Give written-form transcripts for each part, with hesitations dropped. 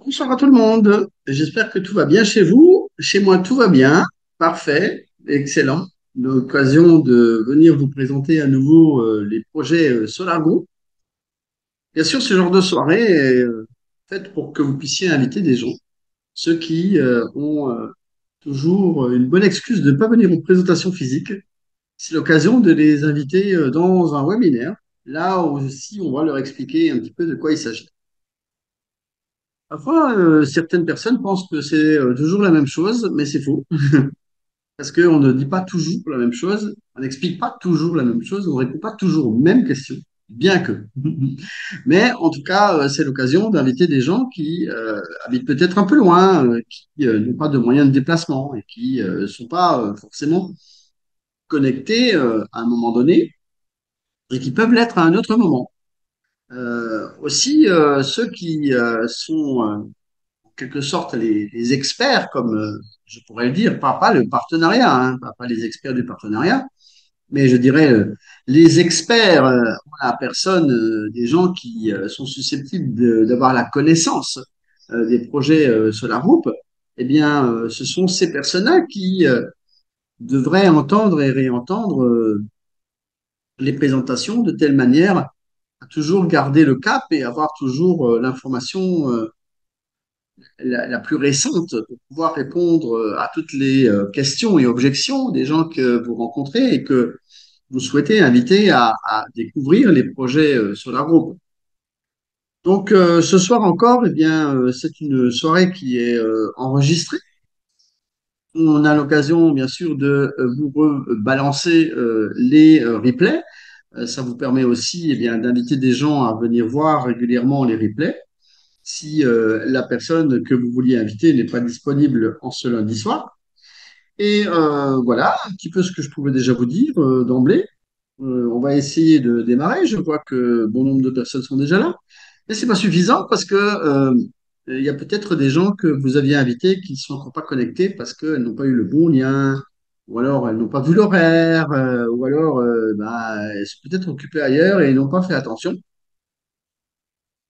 Bonsoir à tout le monde. J'espère que tout va bien chez vous. Chez moi, tout va bien. Parfait. Excellent. L'occasion de venir vous présenter à nouveau les projets Solar Group. Bien sûr, ce genre de soirée est faite pour que vous puissiez inviter des gens, ceux qui ont toujours une bonne excuse de ne pas venir aux présentations physiques. C'est l'occasion de les inviter dans un webinaire, là aussi on va leur expliquer un petit peu de quoi il s'agit. Parfois, certaines personnes pensent que c'est toujours la même chose, mais c'est faux. Parce qu'on ne dit pas toujours la même chose, on n'explique pas toujours la même chose, on ne répond pas toujours aux mêmes questions, bien que. Mais en tout cas, c'est l'occasion d'inviter des gens qui habitent peut-être un peu loin, qui n'ont pas de moyens de déplacement et qui ne sont pas forcément connectés à un moment donné et qui peuvent l'être à un autre moment. Aussi, ceux qui sont en quelque sorte les experts, comme je pourrais le dire, pas le partenariat, hein, pas les experts du partenariat, mais je dirais les experts en la personne des gens qui sont susceptibles d'avoir la connaissance des projets Solar Group, eh bien, ce sont ces personnes-là qui devraient entendre et réentendre les présentations de telle manière à toujours garder le cap et avoir toujours l'information la plus récente pour pouvoir répondre à toutes les questions et objections des gens que vous rencontrez et que vous souhaitez inviter à découvrir les projets Solar Group. Donc ce soir encore, eh bien, c'est une soirée qui est enregistrée. On a l'occasion, bien sûr, de vous balancer les replays. Ça vous permet aussi, eh bien, d'inviter des gens à venir voir régulièrement les replays si la personne que vous vouliez inviter n'est pas disponible en ce lundi soir. Et voilà un petit peu ce que je pouvais déjà vous dire d'emblée. On va essayer de démarrer. Je vois que bon nombre de personnes sont déjà là. Mais c'est pas suffisant parce que il y a peut-être des gens que vous aviez invités qui ne sont encore pas connectés parce qu'elles n'ont pas eu le bon lien, ou alors elles n'ont pas vu l'horaire, ou alors bah, elles sont peut-être occupées ailleurs et n'ont pas fait attention.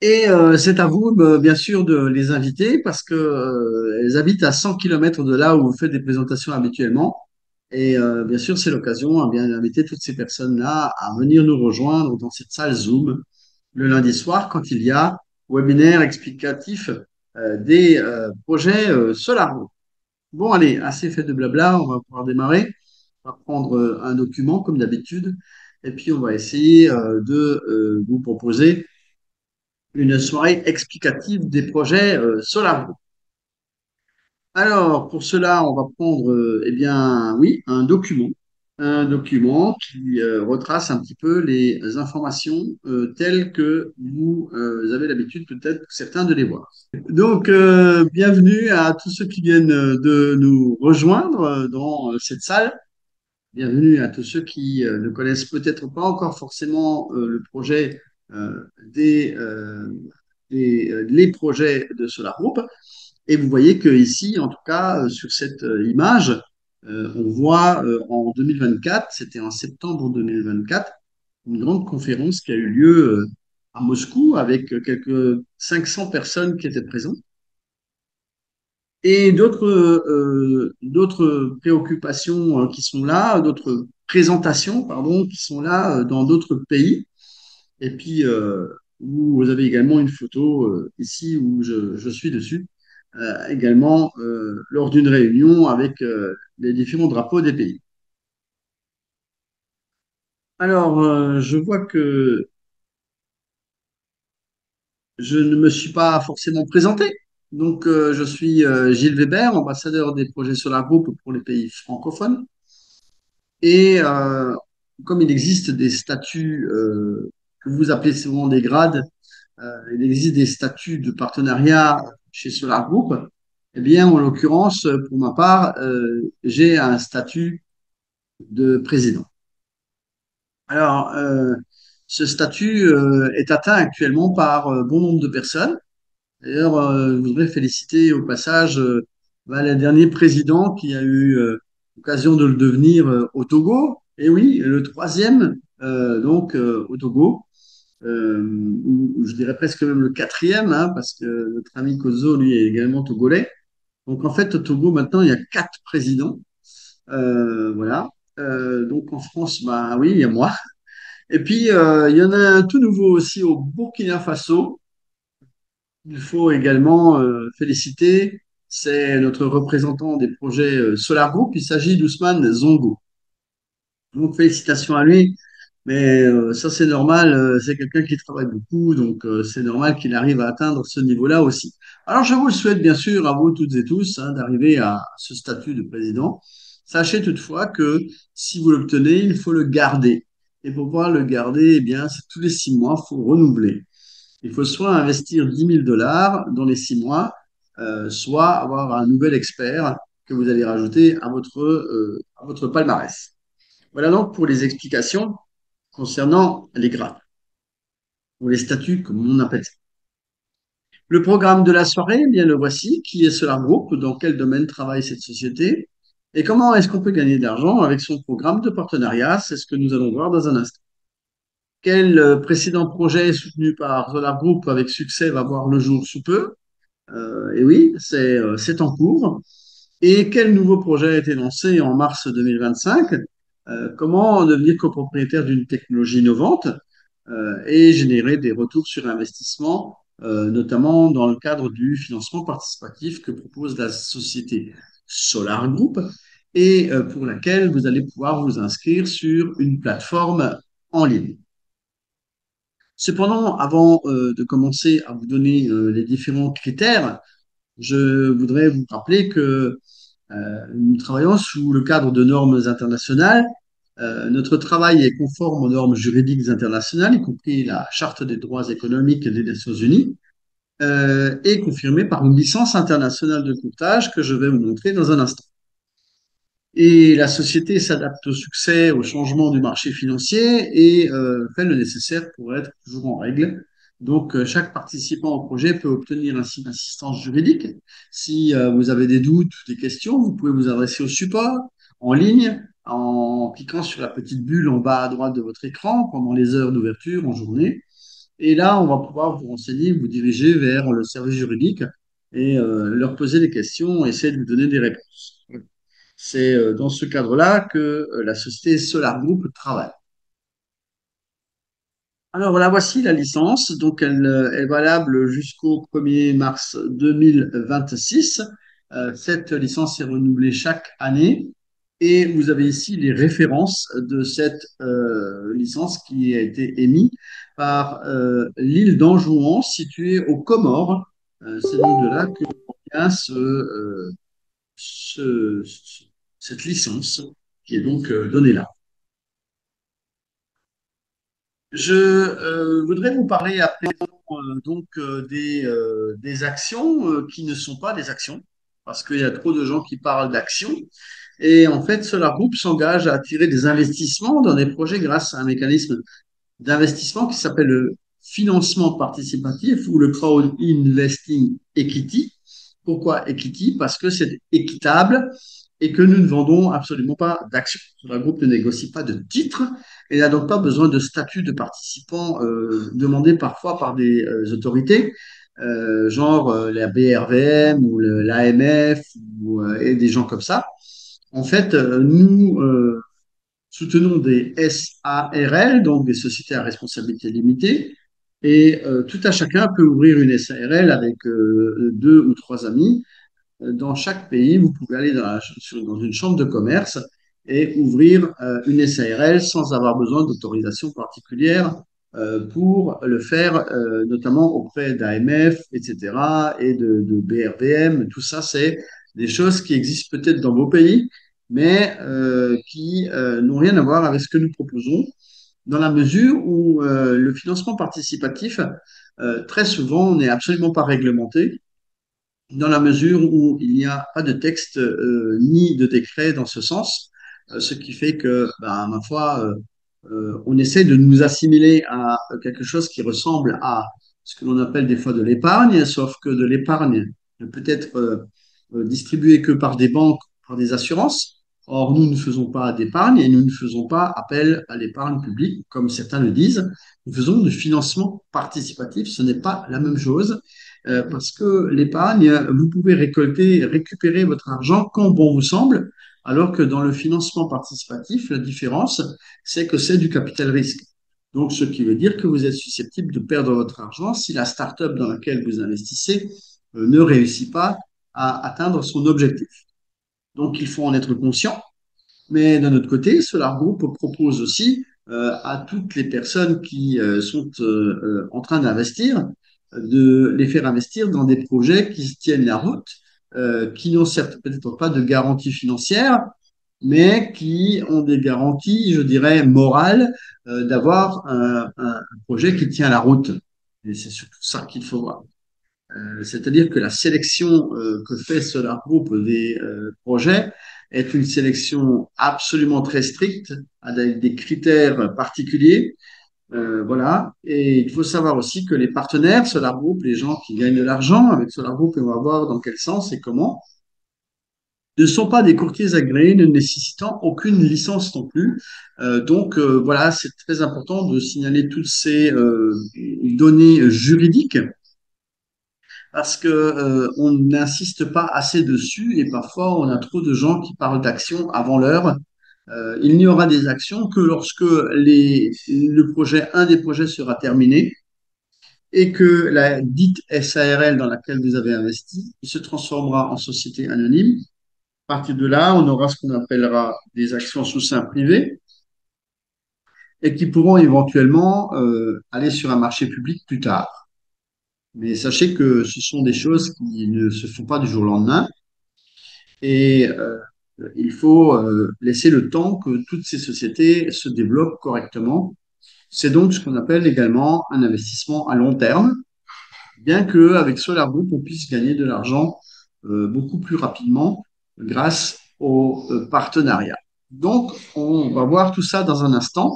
Et c'est à vous, bien sûr, de les inviter parce que elles habitent à 100 kilomètres de là où vous faites des présentations habituellement. Et bien sûr, c'est l'occasion bien d'inviter toutes ces personnes-là à venir nous rejoindre dans cette salle Zoom le lundi soir quand il y a webinaire explicatif des projets Solaro. Bon, allez, assez fait de blabla, on va pouvoir démarrer. On va prendre un document comme d'habitude et puis on va essayer de vous proposer une soirée explicative des projets Solaro. Alors, pour cela, on va prendre, eh bien, oui, un document qui retrace un petit peu les informations telles que vous avez l'habitude peut-être certains de les voir. Donc, bienvenue à tous ceux qui viennent de nous rejoindre dans cette salle. Bienvenue à tous ceux qui ne connaissent peut-être pas encore forcément le projet des, les projets de Solar Group. Et vous voyez que ici, en tout cas, sur cette image, on voit en 2024, c'était en septembre 2024, une grande conférence qui a eu lieu à Moscou avec quelques 500 personnes qui étaient présentes et d'autres préoccupations qui sont là, d'autres présentations, pardon, qui sont là dans d'autres pays. Et puis, vous avez également une photo ici où je suis dessus, également lors d'une réunion avec les différents drapeaux des pays. Alors, je vois que je ne me suis pas forcément présenté. Donc, je suis Gilles Weber, ambassadeur des projets Solar Group pour les pays francophones. Et comme il existe des statuts que vous appelez souvent des grades, il existe des statuts de partenariat chez Solar Group. Eh bien, en l'occurrence, pour ma part, j'ai un statut de président. Alors, ce statut est atteint actuellement par bon nombre de personnes. D'ailleurs, je voudrais féliciter au passage bah, le dernier président qui a eu l'occasion de le devenir au Togo. Et oui, le troisième, donc au Togo. ou je dirais presque même le quatrième, hein, parce que notre ami Kozo, lui, est également togolais. Donc en fait, au Togo, maintenant, il y a quatre présidents. Voilà. Donc en France, bah oui, il y a moi. Et puis, il y en a un tout nouveau aussi au Burkina Faso. Il faut également féliciter, c'est notre représentant des projets Solar Group. Il s'agit d'Ousmane Zongo. Donc félicitations à lui. Mais ça, c'est normal. C'est quelqu'un qui travaille beaucoup, donc c'est normal qu'il arrive à atteindre ce niveau-là aussi. Alors, je vous le souhaite bien sûr à vous toutes et tous hein, d'arriver à ce statut de président. Sachez toutefois que si vous l'obtenez, il faut le garder. Et pour pouvoir le garder, eh bien, c'est tous les 6 mois, il faut renouveler. Il faut soit investir 10 000 $ dans les 6 mois, soit avoir un nouvel expert que vous allez rajouter à votre palmarès. Voilà donc pour les explications concernant les grades ou les statuts, comme on appelle ça. Le programme de la soirée, eh bien le voici. Qui est Solar Group? Dans quel domaine travaille cette société? Et comment est-ce qu'on peut gagner de l'argent avec son programme de partenariat? C'est ce que nous allons voir dans un instant. Quel précédent projet soutenu par Solar Group avec succès va voir le jour sous peu? Et oui, c'est en cours. Et quel nouveau projet a été lancé en mars 2025? Comment devenir copropriétaire d'une technologie innovante et générer des retours sur investissement, notamment dans le cadre du financement participatif que propose la société Solar Group et pour laquelle vous allez pouvoir vous inscrire sur une plateforme en ligne. Cependant, avant de commencer à vous donner les différents critères, je voudrais vous rappeler que nous travaillons sous le cadre de normes internationales. Notre travail est conforme aux normes juridiques internationales, y compris la Charte des droits économiques des Nations Unies, et confirmée par une licence internationale de courtage que je vais vous montrer dans un instant. Et la société s'adapte au succès, au changement du marché financier et fait le nécessaire pour être toujours en règle. Donc, chaque participant au projet peut obtenir ainsi une assistance juridique. Si vous avez des doutes ou des questions, vous pouvez vous adresser au support en ligne en cliquant sur la petite bulle en bas à droite de votre écran pendant les heures d'ouverture en journée. Et là, on va pouvoir vous renseigner, vous diriger vers le service juridique et leur poser des questions, essayer de vous donner des réponses. C'est dans ce cadre-là que la société Solar Group travaille. Alors, voilà, voici la licence. Donc, elle est valable jusqu'au 1er mars 2026. Cette licence est renouvelée chaque année. Et vous avez ici les références de cette licence qui a été émise par l'île d'Anjouan, située aux Comores. C'est donc de là que vient ce- cette licence qui est donc donnée là. Je voudrais vous parler à présent des actions qui ne sont pas des actions, parce qu'il y a trop de gens qui parlent d'actions. Et en fait, Solar Group s'engage à attirer des investissements dans des projets grâce à un mécanisme d'investissement qui s'appelle le financement participatif ou le crowd investing equity. Pourquoi equity? Parce que c'est équitable et que nous ne vendons absolument pas d'actions. Le groupe ne négocie pas de titres et n'a donc pas besoin de statut de participant demandé parfois par des autorités, genre la BRVM ou l'AMF et des gens comme ça. En fait, nous soutenons des SARL, donc des sociétés à responsabilité limitée, et tout à chacun peut ouvrir une SARL avec deux ou trois amis. Dans chaque pays, vous pouvez aller dans une chambre de commerce et ouvrir une SARL sans avoir besoin d'autorisation particulière pour le faire, notamment auprès d'AMF, etc., et de BRVM. Tout ça, c'est des choses qui existent peut-être dans vos pays, mais qui n'ont rien à voir avec ce que nous proposons, dans la mesure où le financement participatif, très souvent, n'est absolument pas réglementé dans la mesure où il n'y a pas de texte ni de décret dans ce sens, ce qui fait que, ben, ma foi, on essaie de nous assimiler à quelque chose qui ressemble à ce que l'on appelle des fois de l'épargne, sauf que de l'épargne ne peut être distribuée que par des banques, par des assurances. Or, nous ne faisons pas d'épargne et nous ne faisons pas appel à l'épargne publique, comme certains le disent. Nous faisons du financement participatif. Ce n'est pas la même chose parce que l'épargne, vous pouvez récupérer votre argent quand bon vous semble, alors que dans le financement participatif, la différence, c'est que c'est du capital risque. Donc, ce qui veut dire que vous êtes susceptible de perdre votre argent si la start-up dans laquelle vous investissez ne réussit pas à atteindre son objectif. Donc, il faut en être conscient. Mais d'un autre côté, Solar Group propose aussi à toutes les personnes qui sont en train d'investir, de les faire investir dans des projets qui se tiennent la route, qui n'ont certes peut-être pas de garantie financière, mais qui ont des garanties, je dirais, morales, d'avoir un projet qui tient la route. Et c'est surtout ça qu'il faut voir. C'est-à-dire que la sélection que fait Solar Group des projets est une sélection absolument très stricte, avec des critères particuliers. Voilà. Et il faut savoir aussi que les partenaires Solar Group, les gens qui gagnent de l'argent avec Solar Group, et on va voir dans quel sens et comment, ne sont pas des courtiers agréés, ne nécessitant aucune licence non plus. Donc voilà, c'est très important de signaler toutes ces données juridiques parce que on n'insiste pas assez dessus et parfois on a trop de gens qui parlent d'actions avant l'heure. Il n'y aura des actions que lorsque un des projets sera terminé et que la dite SARL dans laquelle vous avez investi se transformera en société anonyme. À partir de là, on aura ce qu'on appellera des actions sous seing privé et qui pourront éventuellement aller sur un marché public plus tard. Mais sachez que ce sont des choses qui ne se font pas du jour au lendemain et il faut laisser le temps que toutes ces sociétés se développent correctement. C'est donc ce qu'on appelle également un investissement à long terme, bien qu'avec Solar Group, on puisse gagner de l'argent beaucoup plus rapidement grâce au partenariat. Donc, on va voir tout ça dans un instant.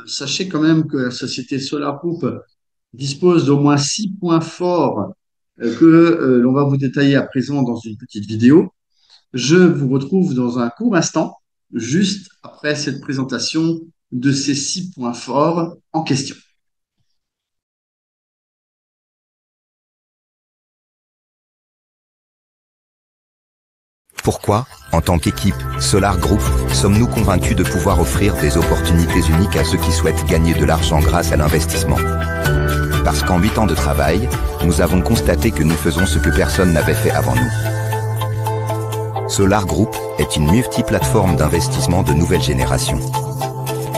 Sachez quand même que la société Solar Group dispose d'au moins 6 points forts que l'on va vous détailler à présent dans une petite vidéo. Je vous retrouve dans un court instant, juste après cette présentation de ces 6 points forts en question. Pourquoi, en tant qu'équipe Solar Group, sommes-nous convaincus de pouvoir offrir des opportunités uniques à ceux qui souhaitent gagner de l'argent grâce à l'investissement? Parce qu'en 8 ans de travail, nous avons constaté que nous faisons ce que personne n'avait fait avant nous. Solar Group est une multiplateforme d'investissement de nouvelle génération.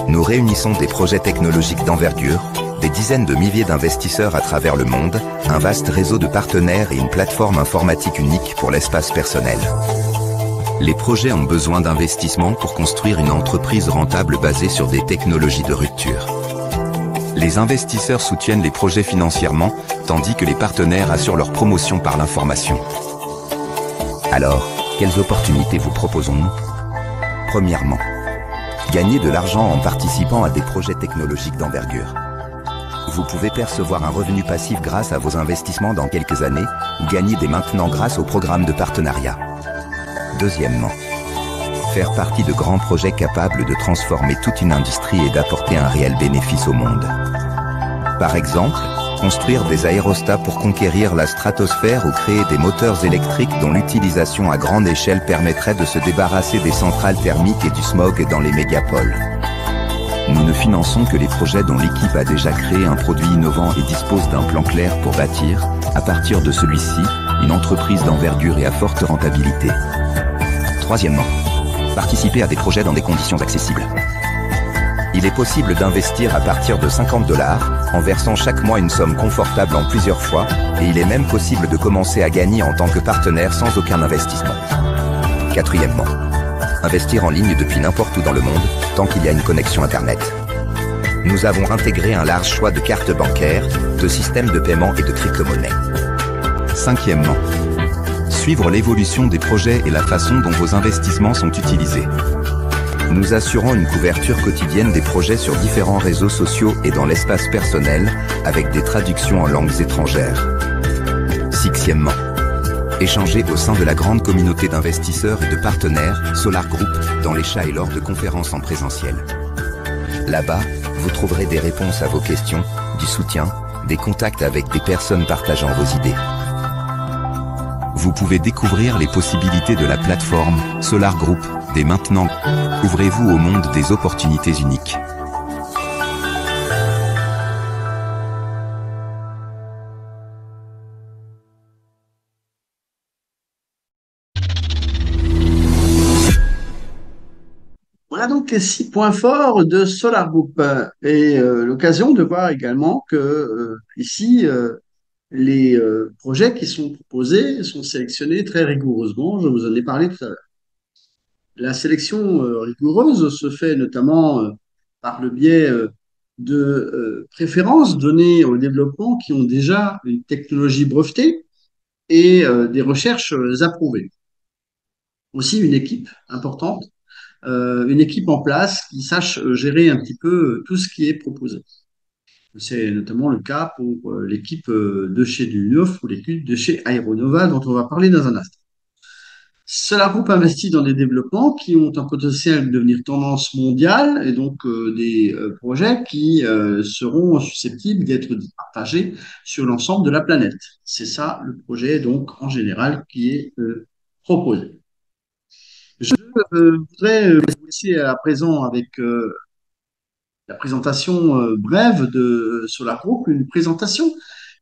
Nous réunissons des projets technologiques d'envergure, des dizaines de milliers d'investisseurs à travers le monde, un vaste réseau de partenaires et une plateforme informatique unique pour l'espace personnel. Les projets ont besoin d'investissement pour construire une entreprise rentable basée sur des technologies de rupture. Les investisseurs soutiennent les projets financièrement, tandis que les partenaires assurent leur promotion par l'information. Alors, quelles opportunités vous proposons-nous? Premièrement, gagner de l'argent en participant à des projets technologiques d'envergure. Vous pouvez percevoir un revenu passif grâce à vos investissements dans quelques années ou gagner dès maintenant grâce au programme de partenariat. Deuxièmement, faire partie de grands projets capables de transformer toute une industrie et d'apporter un réel bénéfice au monde. Par exemple, construire des aérostats pour conquérir la stratosphère ou créer des moteurs électriques dont l'utilisation à grande échelle permettrait de se débarrasser des centrales thermiques et du smog dans les mégapoles. Nous ne finançons que les projets dont l'équipe a déjà créé un produit innovant et dispose d'un plan clair pour bâtir, à partir de celui-ci, une entreprise d'envergure et à forte rentabilité. Troisièmement, participer à des projets dans des conditions accessibles. Il est possible d'investir à partir de $50 en versant chaque mois une somme confortable en plusieurs fois et il est même possible de commencer à gagner en tant que partenaire sans aucun investissement. Quatrièmement, investir en ligne depuis n'importe où dans le monde tant qu'il y a une connexion Internet. Nous avons intégré un large choix de cartes bancaires, de systèmes de paiement et de crypto-monnaies. Cinquièmement, suivre l'évolution des projets et la façon dont vos investissements sont utilisés. Nous assurons une couverture quotidienne des projets sur différents réseaux sociaux et dans l'espace personnel, avec des traductions en langues étrangères. Sixièmement, Échangez au sein de la grande communauté d'investisseurs et de partenaires Solar Group dans les chats et lors de conférences en présentiel. Là-bas, vous trouverez des réponses à vos questions, du soutien, des contacts avec des personnes partageant vos idées. Vous pouvez découvrir les possibilités de la plateforme Solar Group dès maintenant. Ouvrez-vous au monde des opportunités uniques. Voilà donc les 6 points forts de Solar Group et l'occasion de voir également que ici, les projets qui sont proposés sont sélectionnés très rigoureusement. Je vous en ai parlé tout à l'heure. La sélection rigoureuse se fait notamment par le biais de préférences données aux développements qui ont déjà une technologie brevetée et des recherches approuvées. Aussi une équipe importante, une équipe en place qui sache gérer un petit peu tout ce qui est proposé. C'est notamment le cas pour l'équipe de chez Lunoff ou l'équipe de chez Aeronova dont on va parler dans un instant. Solar Group investit dans des développements qui ont un potentiel de devenir tendance mondiale et donc des projets qui seront susceptibles d'être partagés sur l'ensemble de la planète. C'est ça le projet donc en général qui est proposé. Je voudrais vous laisser à présent avec la présentation brève de Solar Group, une présentation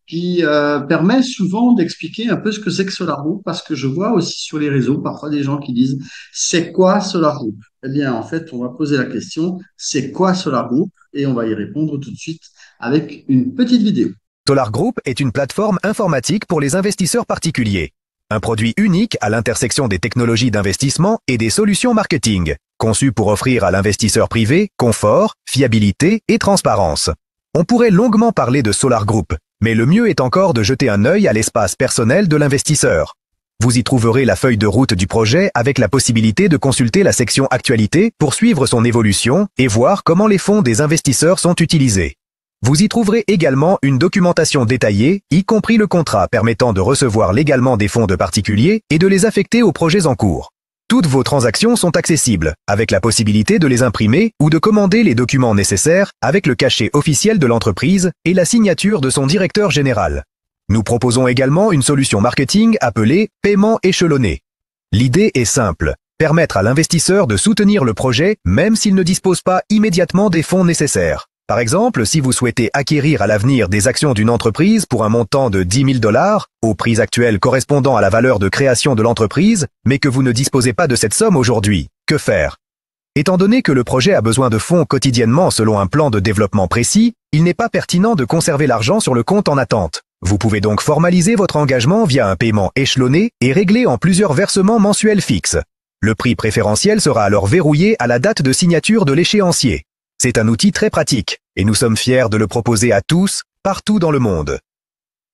qui permet souvent d'expliquer un peu ce que c'est que Solar Group, parce que je vois aussi sur les réseaux parfois des gens qui disent c'est quoi Solar Group? Eh bien, en fait, on va poser la question c'est quoi Solar Group? Et on va y répondre tout de suite avec une petite vidéo. Solar Group est une plateforme informatique pour les investisseurs particuliers. Un produit unique à l'intersection des technologies d'investissement et des solutions marketing, conçu pour offrir à l'investisseur privé confort, fiabilité et transparence. On pourrait longuement parler de Solar Group, mais le mieux est encore de jeter un œil à l'espace personnel de l'investisseur. Vous y trouverez la feuille de route du projet avec la possibilité de consulter la section Actualité pour suivre son évolution et voir comment les fonds des investisseurs sont utilisés. Vous y trouverez également une documentation détaillée, y compris le contrat permettant de recevoir légalement des fonds de particuliers et de les affecter aux projets en cours. Toutes vos transactions sont accessibles, avec la possibilité de les imprimer ou de commander les documents nécessaires avec le cachet officiel de l'entreprise et la signature de son directeur général. Nous proposons également une solution marketing appelée paiement échelonné. L'idée est simple, permettre à l'investisseur de soutenir le projet même s'il ne dispose pas immédiatement des fonds nécessaires. Par exemple, si vous souhaitez acquérir à l'avenir des actions d'une entreprise pour un montant de 10 000 $, au prix actuel correspondant à la valeur de création de l'entreprise, mais que vous ne disposez pas de cette somme aujourd'hui, que faire? Étant donné que le projet a besoin de fonds quotidiennement selon un plan de développement précis, il n'est pas pertinent de conserver l'argent sur le compte en attente. Vous pouvez donc formaliser votre engagement via un paiement échelonné et réglé en plusieurs versements mensuels fixes. Le prix préférentiel sera alors verrouillé à la date de signature de l'échéancier. C'est un outil très pratique, et nous sommes fiers de le proposer à tous, partout dans le monde.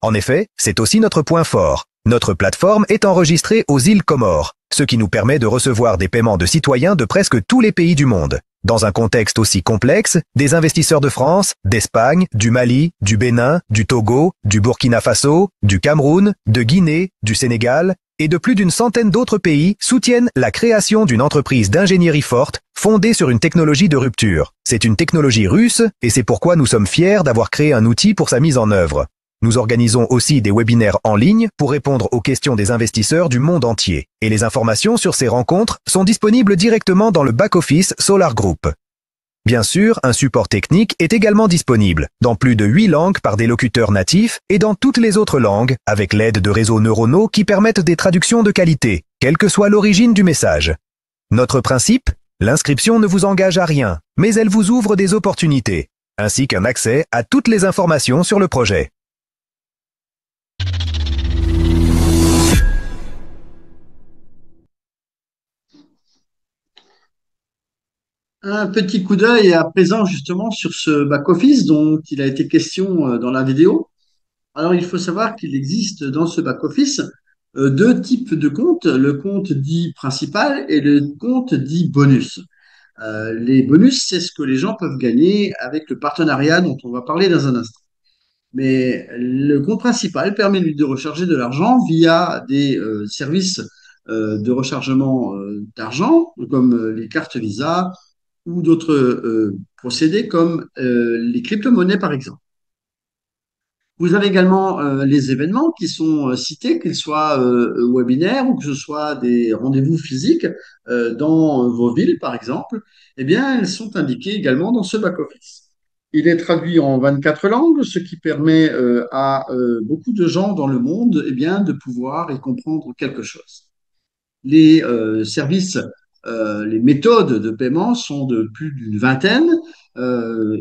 En effet, c'est aussi notre point fort. Notre plateforme est enregistrée aux îles Comores, ce qui nous permet de recevoir des paiements de citoyens de presque tous les pays du monde. Dans un contexte aussi complexe, des investisseurs de France, d'Espagne, du Mali, du Bénin, du Togo, du Burkina Faso, du Cameroun, de Guinée, du Sénégal, et de plus d'une centaine d'autres pays soutiennent la création d'une entreprise d'ingénierie forte fondée sur une technologie de rupture. C'est une technologie russe et c'est pourquoi nous sommes fiers d'avoir créé un outil pour sa mise en œuvre. Nous organisons aussi des webinaires en ligne pour répondre aux questions des investisseurs du monde entier. Et les informations sur ces rencontres sont disponibles directement dans le back-office Solar Group. Bien sûr, un support technique est également disponible, dans plus de 8 langues par des locuteurs natifs et dans toutes les autres langues, avec l'aide de réseaux neuronaux qui permettent des traductions de qualité, quelle que soit l'origine du message. Notre principe? L'inscription ne vous engage à rien, mais elle vous ouvre des opportunités, ainsi qu'un accès à toutes les informations sur le projet. Un petit coup d'œil à présent justement sur ce back-office dont il a été question dans la vidéo. Alors, il faut savoir qu'il existe dans ce back-office deux types de comptes, le compte dit principal et le compte dit bonus. Les bonus, c'est ce que les gens peuvent gagner avec le partenariat dont on va parler dans un instant. Mais le compte principal permet lui de recharger de l'argent via des services de rechargement d'argent, comme les cartes Visa ou d'autres procédés comme les crypto-monnaies, par exemple. Vous avez également les événements qui sont cités, qu'ils soient webinaires ou que ce soit des rendez-vous physiques dans vos villes, par exemple. Eh bien, elles sont indiquées également dans ce back-office. Il est traduit en 24 langues, ce qui permet à beaucoup de gens dans le monde eh bien, de pouvoir y comprendre quelque chose. Les services, les méthodes de paiement sont de plus d'une vingtaine,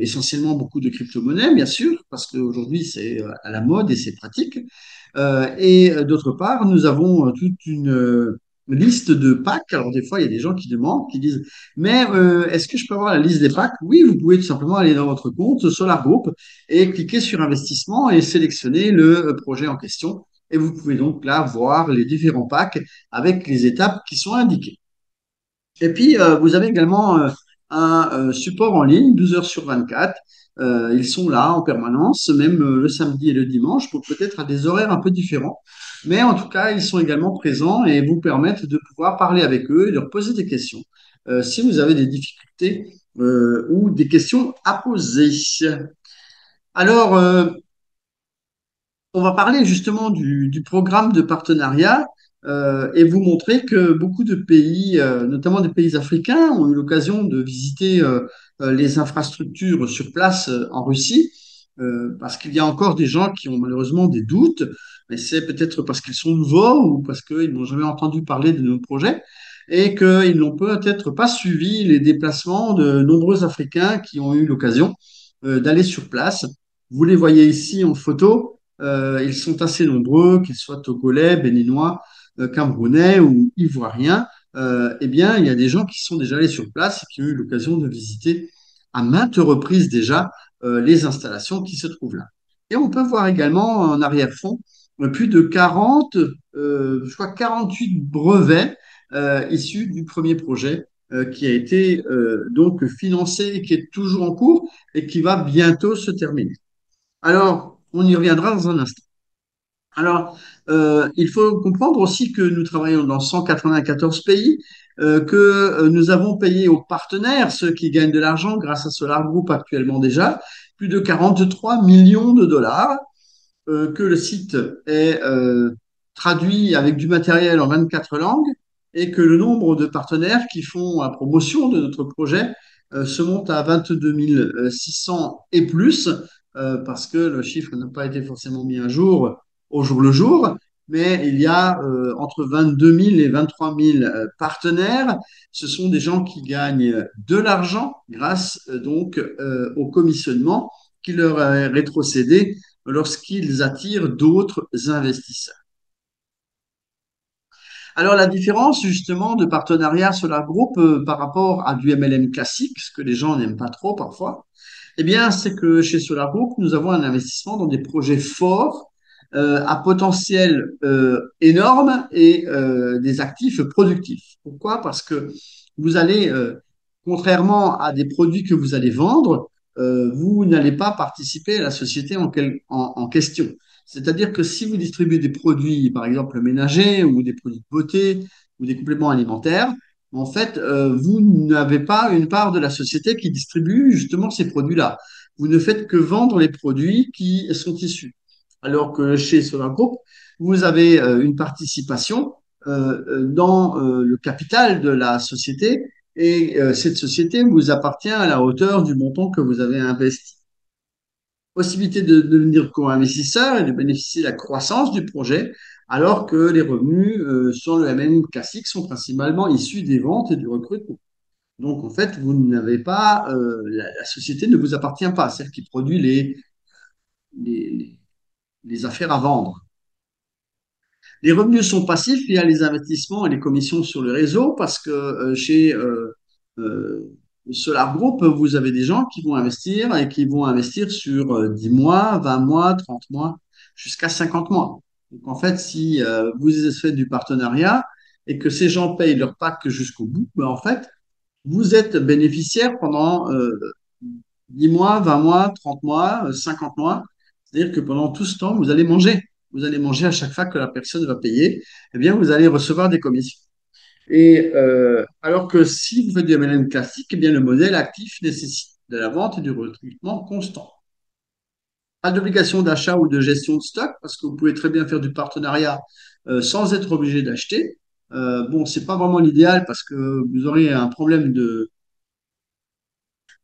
essentiellement beaucoup de crypto-monnaies, bien sûr, parce qu'aujourd'hui c'est à la mode et c'est pratique. Et d'autre part, nous avons toute une liste de packs. Alors des fois, il y a des gens qui demandent, qui disent, mais est-ce que je peux avoir la liste des packs? Oui, vous pouvez tout simplement aller dans votre compte Solar Group et cliquer sur investissement et sélectionner le projet en question. Et vous pouvez donc là voir les différents packs avec les étapes qui sont indiquées. Et puis, vous avez également un support en ligne 12 heures sur 24. Ils sont là en permanence, même le samedi et le dimanche, pour peut-être à des horaires un peu différents. Mais en tout cas, ils sont également présents et vous permettent de pouvoir parler avec eux et leur poser des questions si vous avez des difficultés ou des questions à poser. Alors, on va parler justement du programme de partenariat et vous montrer que beaucoup de pays, notamment des pays africains, ont eu l'occasion de visiter les infrastructures sur place en Russie, parce qu'il y a encore des gens qui ont malheureusement des doutes, mais c'est peut-être parce qu'ils sont nouveaux ou parce qu'ils n'ont jamais entendu parler de nos projets et qu'ils n'ont peut-être pas suivi les déplacements de nombreux Africains qui ont eu l'occasion d'aller sur place. Vous les voyez ici en photo. Ils sont assez nombreux, qu'ils soient togolais, béninois, camerounais ou ivoiriens. Eh bien, il y a des gens qui sont déjà allés sur place et qui ont eu l'occasion de visiter à maintes reprises déjà les installations qui se trouvent là. Et on peut voir également en arrière-fond plus de 40, je crois 48 brevets issus du premier projet qui a été donc financé et qui est toujours en cours et qui va bientôt se terminer. Alors, on y reviendra dans un instant. Alors, il faut comprendre aussi que nous travaillons dans 194 pays, que nous avons payé aux partenaires, ceux qui gagnent de l'argent grâce à Solar Group actuellement déjà, plus de 43 millions de dollars, que le site est traduit avec du matériel en 24 langues et que le nombre de partenaires qui font la promotion de notre projet se monte à 22 600 et plus, parce que le chiffre n'a pas été forcément mis à jour au jour le jour, mais il y a entre 22 000 et 23 000 partenaires. Ce sont des gens qui gagnent de l'argent grâce donc au commissionnement qui leur est rétrocédé lorsqu'ils attirent d'autres investisseurs. Alors la différence justement de partenariat Solar Group par rapport à du MLM classique, ce que les gens n'aiment pas trop parfois, eh bien c'est que chez Solar Group, nous avons un investissement dans des projets forts, à potentiel énorme et des actifs productifs. Pourquoi? Parce que vous allez, contrairement à des produits que vous allez vendre, vous n'allez pas participer à la société en question. C'est-à-dire que si vous distribuez des produits, par exemple ménagers ou des produits de beauté ou des compléments alimentaires, en fait, vous n'avez pas une part de la société qui distribue justement ces produits-là. Vous ne faites que vendre les produits qui sont issus. Alors que chez Solar Group, vous avez une participation dans le capital de la société et cette société vous appartient à la hauteur du montant que vous avez investi. Possibilité de devenir co-investisseur et de bénéficier de la croissance du projet, alors que les revenus sur le MN classique sont principalement issus des ventes et du recrutement. Donc, en fait, vous n'avez pas, la société ne vous appartient pas, celle qui produit les, les affaires à vendre. Les revenus sont passifs via les investissements et les commissions sur le réseau parce que chez euh, Solar Group, vous avez des gens qui vont investir et qui vont investir sur 10 mois, 20 mois, 30 mois, jusqu'à 50 mois. Donc en fait, si vous faites du partenariat et que ces gens payent leur pack jusqu'au bout, ben, en fait, vous êtes bénéficiaire pendant 10 mois, 20 mois, 30 mois, 50 mois. C'est-à-dire que pendant tout ce temps, vous allez manger. Vous allez manger à chaque fois que la personne va payer, eh bien, vous allez recevoir des commissions. Et alors que si vous faites du MLM classique, eh bien, le modèle actif nécessite de la vente et du recrutement constant. Pas d'obligation d'achat ou de gestion de stock, parce que vous pouvez très bien faire du partenariat sans être obligé d'acheter. Bon, c'est pas vraiment l'idéal parce que vous aurez un problème de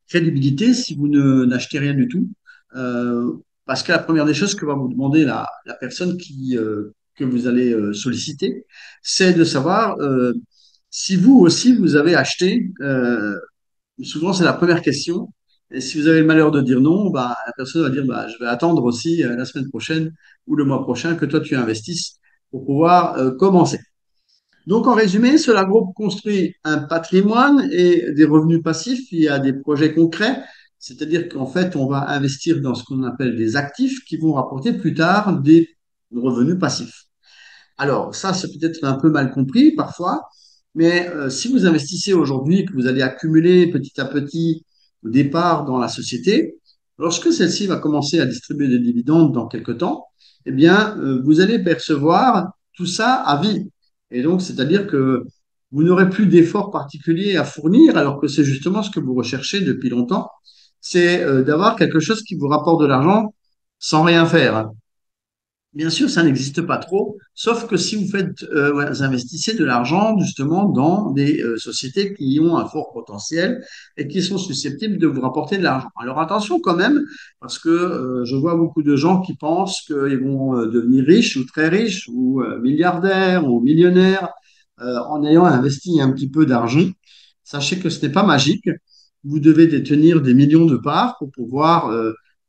crédibilité si vous n'achetez rien du tout. Euh, Parce que la première des choses que va vous demander la personne que vous allez solliciter, c'est de savoir si vous aussi vous avez acheté. Souvent, c'est la première question. Et si vous avez le malheur de dire non, bah, la personne va dire bah, je vais attendre aussi la semaine prochaine ou le mois prochain que toi tu investisses pour pouvoir commencer. Donc, en résumé, Solar Group construit un patrimoine et des revenus passifs. Il y a des projets concrets, c'est-à-dire qu'en fait, on va investir dans ce qu'on appelle des actifs qui vont rapporter plus tard des revenus passifs. Alors, ça, c'est peut-être un peu mal compris parfois, mais si vous investissez aujourd'hui et que vous allez accumuler petit à petit des parts dans la société, lorsque celle-ci va commencer à distribuer des dividendes dans quelques temps, eh bien, vous allez percevoir tout ça à vie. Et donc, c'est-à-dire que vous n'aurez plus d'efforts particuliers à fournir, alors que c'est justement ce que vous recherchez depuis longtemps, c'est d'avoir quelque chose qui vous rapporte de l'argent sans rien faire. Bien sûr, ça n'existe pas trop, sauf que si vous investissez de l'argent justement dans des sociétés qui ont un fort potentiel et qui sont susceptibles de vous rapporter de l'argent. Alors attention quand même, parce que je vois beaucoup de gens qui pensent qu'ils vont devenir riches ou très riches ou milliardaires ou millionnaires en ayant investi un petit peu d'argent. Sachez que ce n'est pas magique. Vous devez détenir des millions de parts pour pouvoir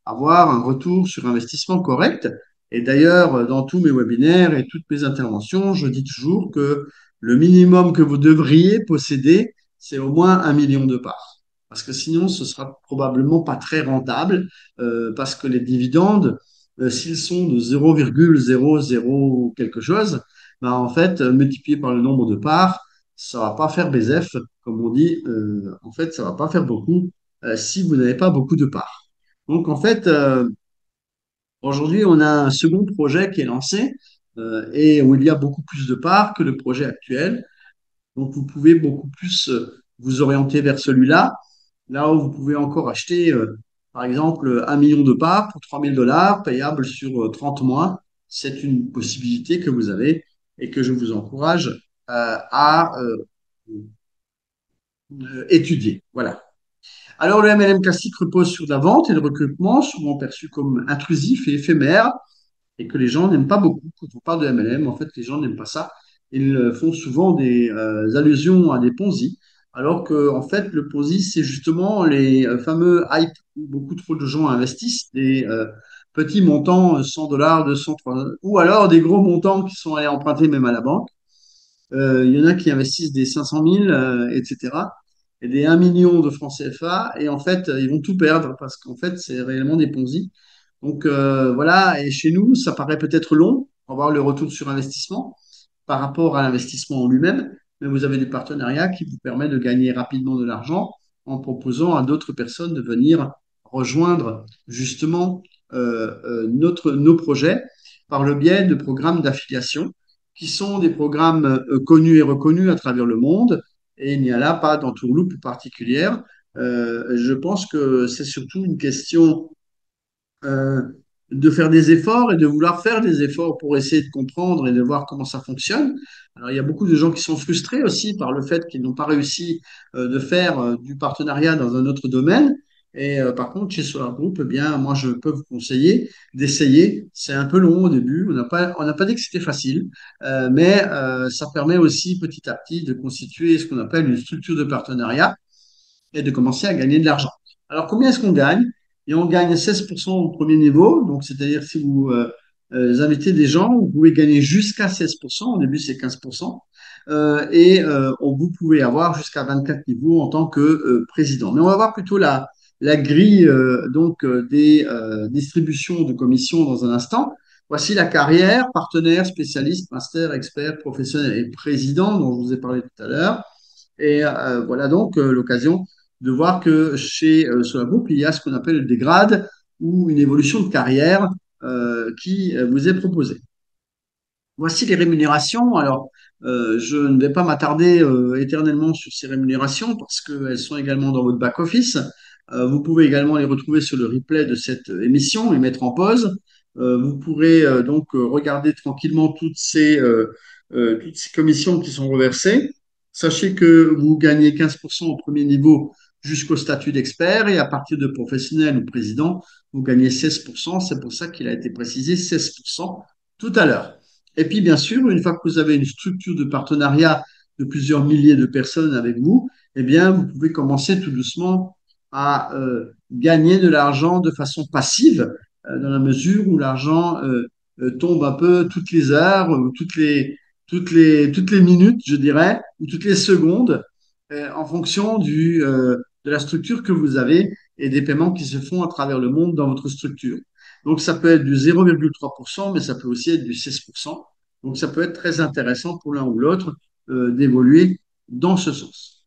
avoir un retour sur investissement correct. Et d'ailleurs, dans tous mes webinaires et toutes mes interventions, je dis toujours que le minimum que vous devriez posséder, c'est au moins 1 million de parts. Parce que sinon, ce sera probablement pas très rentable, parce que les dividendes, s'ils sont de 0,00 quelque chose, ben en fait, multiplié par le nombre de parts, ça va pas faire BZF, comme on dit. En fait, ça va pas faire beaucoup si vous n'avez pas beaucoup de parts. Donc, en fait, aujourd'hui, on a un second projet qui est lancé et où il y a beaucoup plus de parts que le projet actuel. Donc, vous pouvez beaucoup plus vous orienter vers celui-là, là où vous pouvez encore acheter, par exemple, 1 million de parts pour 3 000 $ payables sur 30 mois. C'est une possibilité que vous avez et que je vous encourage à étudier. Voilà. Alors, le MLM classique repose sur la vente et le recrutement, souvent perçu comme intrusif et éphémère, et que les gens n'aiment pas beaucoup. Quand on parle de MLM, en fait, les gens n'aiment pas ça. Ils font souvent des allusions à des Ponzi, alors que, en fait, le Ponzi, c'est justement les fameux hype où beaucoup trop de gens investissent des petits montants, 100 $, 200, 300, ou alors des gros montants qui sont allés emprunter même à la banque. Il y en a qui investissent des 500 000, etc., et des 1 million de francs CFA, et en fait, ils vont tout perdre parce qu'en fait, c'est réellement des Ponzi. Donc voilà, et chez nous, ça paraît peut-être long pour avoir le retour sur investissement par rapport à l'investissement en lui-même, mais vous avez des partenariats qui vous permettent de gagner rapidement de l'argent en proposant à d'autres personnes de venir rejoindre justement nos projets par le biais de programmes d'affiliation qui sont des programmes connus et reconnus à travers le monde, et il n'y a là pas d'entourloupe particulière. Je pense que c'est surtout une question euh, de faire des efforts et de vouloir faire des efforts pour essayer de comprendre et de voir comment ça fonctionne. Alors, il y a beaucoup de gens qui sont frustrés aussi par le fait qu'ils n'ont pas réussi de faire du partenariat dans un autre domaine. Et par contre, chez Solar Group, eh bien, moi, je peux vous conseiller d'essayer. C'est un peu long au début. On n'a pas dit que c'était facile, mais ça permet aussi petit à petit de constituer ce qu'on appelle une structure de partenariat et de commencer à gagner de l'argent. Alors, combien est-ce qu'on gagne? Et on gagne 16% au premier niveau. Donc, c'est-à-dire si vous invitez des gens, vous pouvez gagner jusqu'à 16%. Au début, c'est 15%. Vous pouvez avoir jusqu'à 24 niveaux en tant que président. Mais on va voir plutôt la grille des distributions de commissions dans un instant. Voici la carrière, partenaire, spécialiste, master, expert, professionnel et président dont je vous ai parlé tout à l'heure. Et voilà donc l'occasion de voir que chez Solar Group, il y a ce qu'on appelle des grades ou une évolution de carrière qui vous est proposé. Voici les rémunérations. Alors, je ne vais pas m'attarder éternellement sur ces rémunérations parce qu'elles sont également dans votre back-office. Vous pouvez également les retrouver sur le replay de cette émission et mettre en pause. Vous pourrez donc regarder tranquillement toutes ces commissions qui sont reversées. Sachez que vous gagnez 15% au premier niveau jusqu'au statut d'expert et à partir de professionnel ou président, vous gagnez 16%. C'est pour ça qu'il a été précisé 16% tout à l'heure. Et puis, bien sûr, une fois que vous avez une structure de partenariat de plusieurs milliers de personnes avec vous, eh bien, vous pouvez commencer tout doucement à gagner de l'argent de façon passive, dans la mesure où l'argent tombe un peu toutes les heures, ou toutes les minutes, je dirais, ou toutes les secondes, en fonction de la structure que vous avez et des paiements qui se font à travers le monde dans votre structure. Donc, ça peut être du 0,3%, mais ça peut aussi être du 16%. Donc, ça peut être très intéressant pour l'un ou l'autre d'évoluer dans ce sens.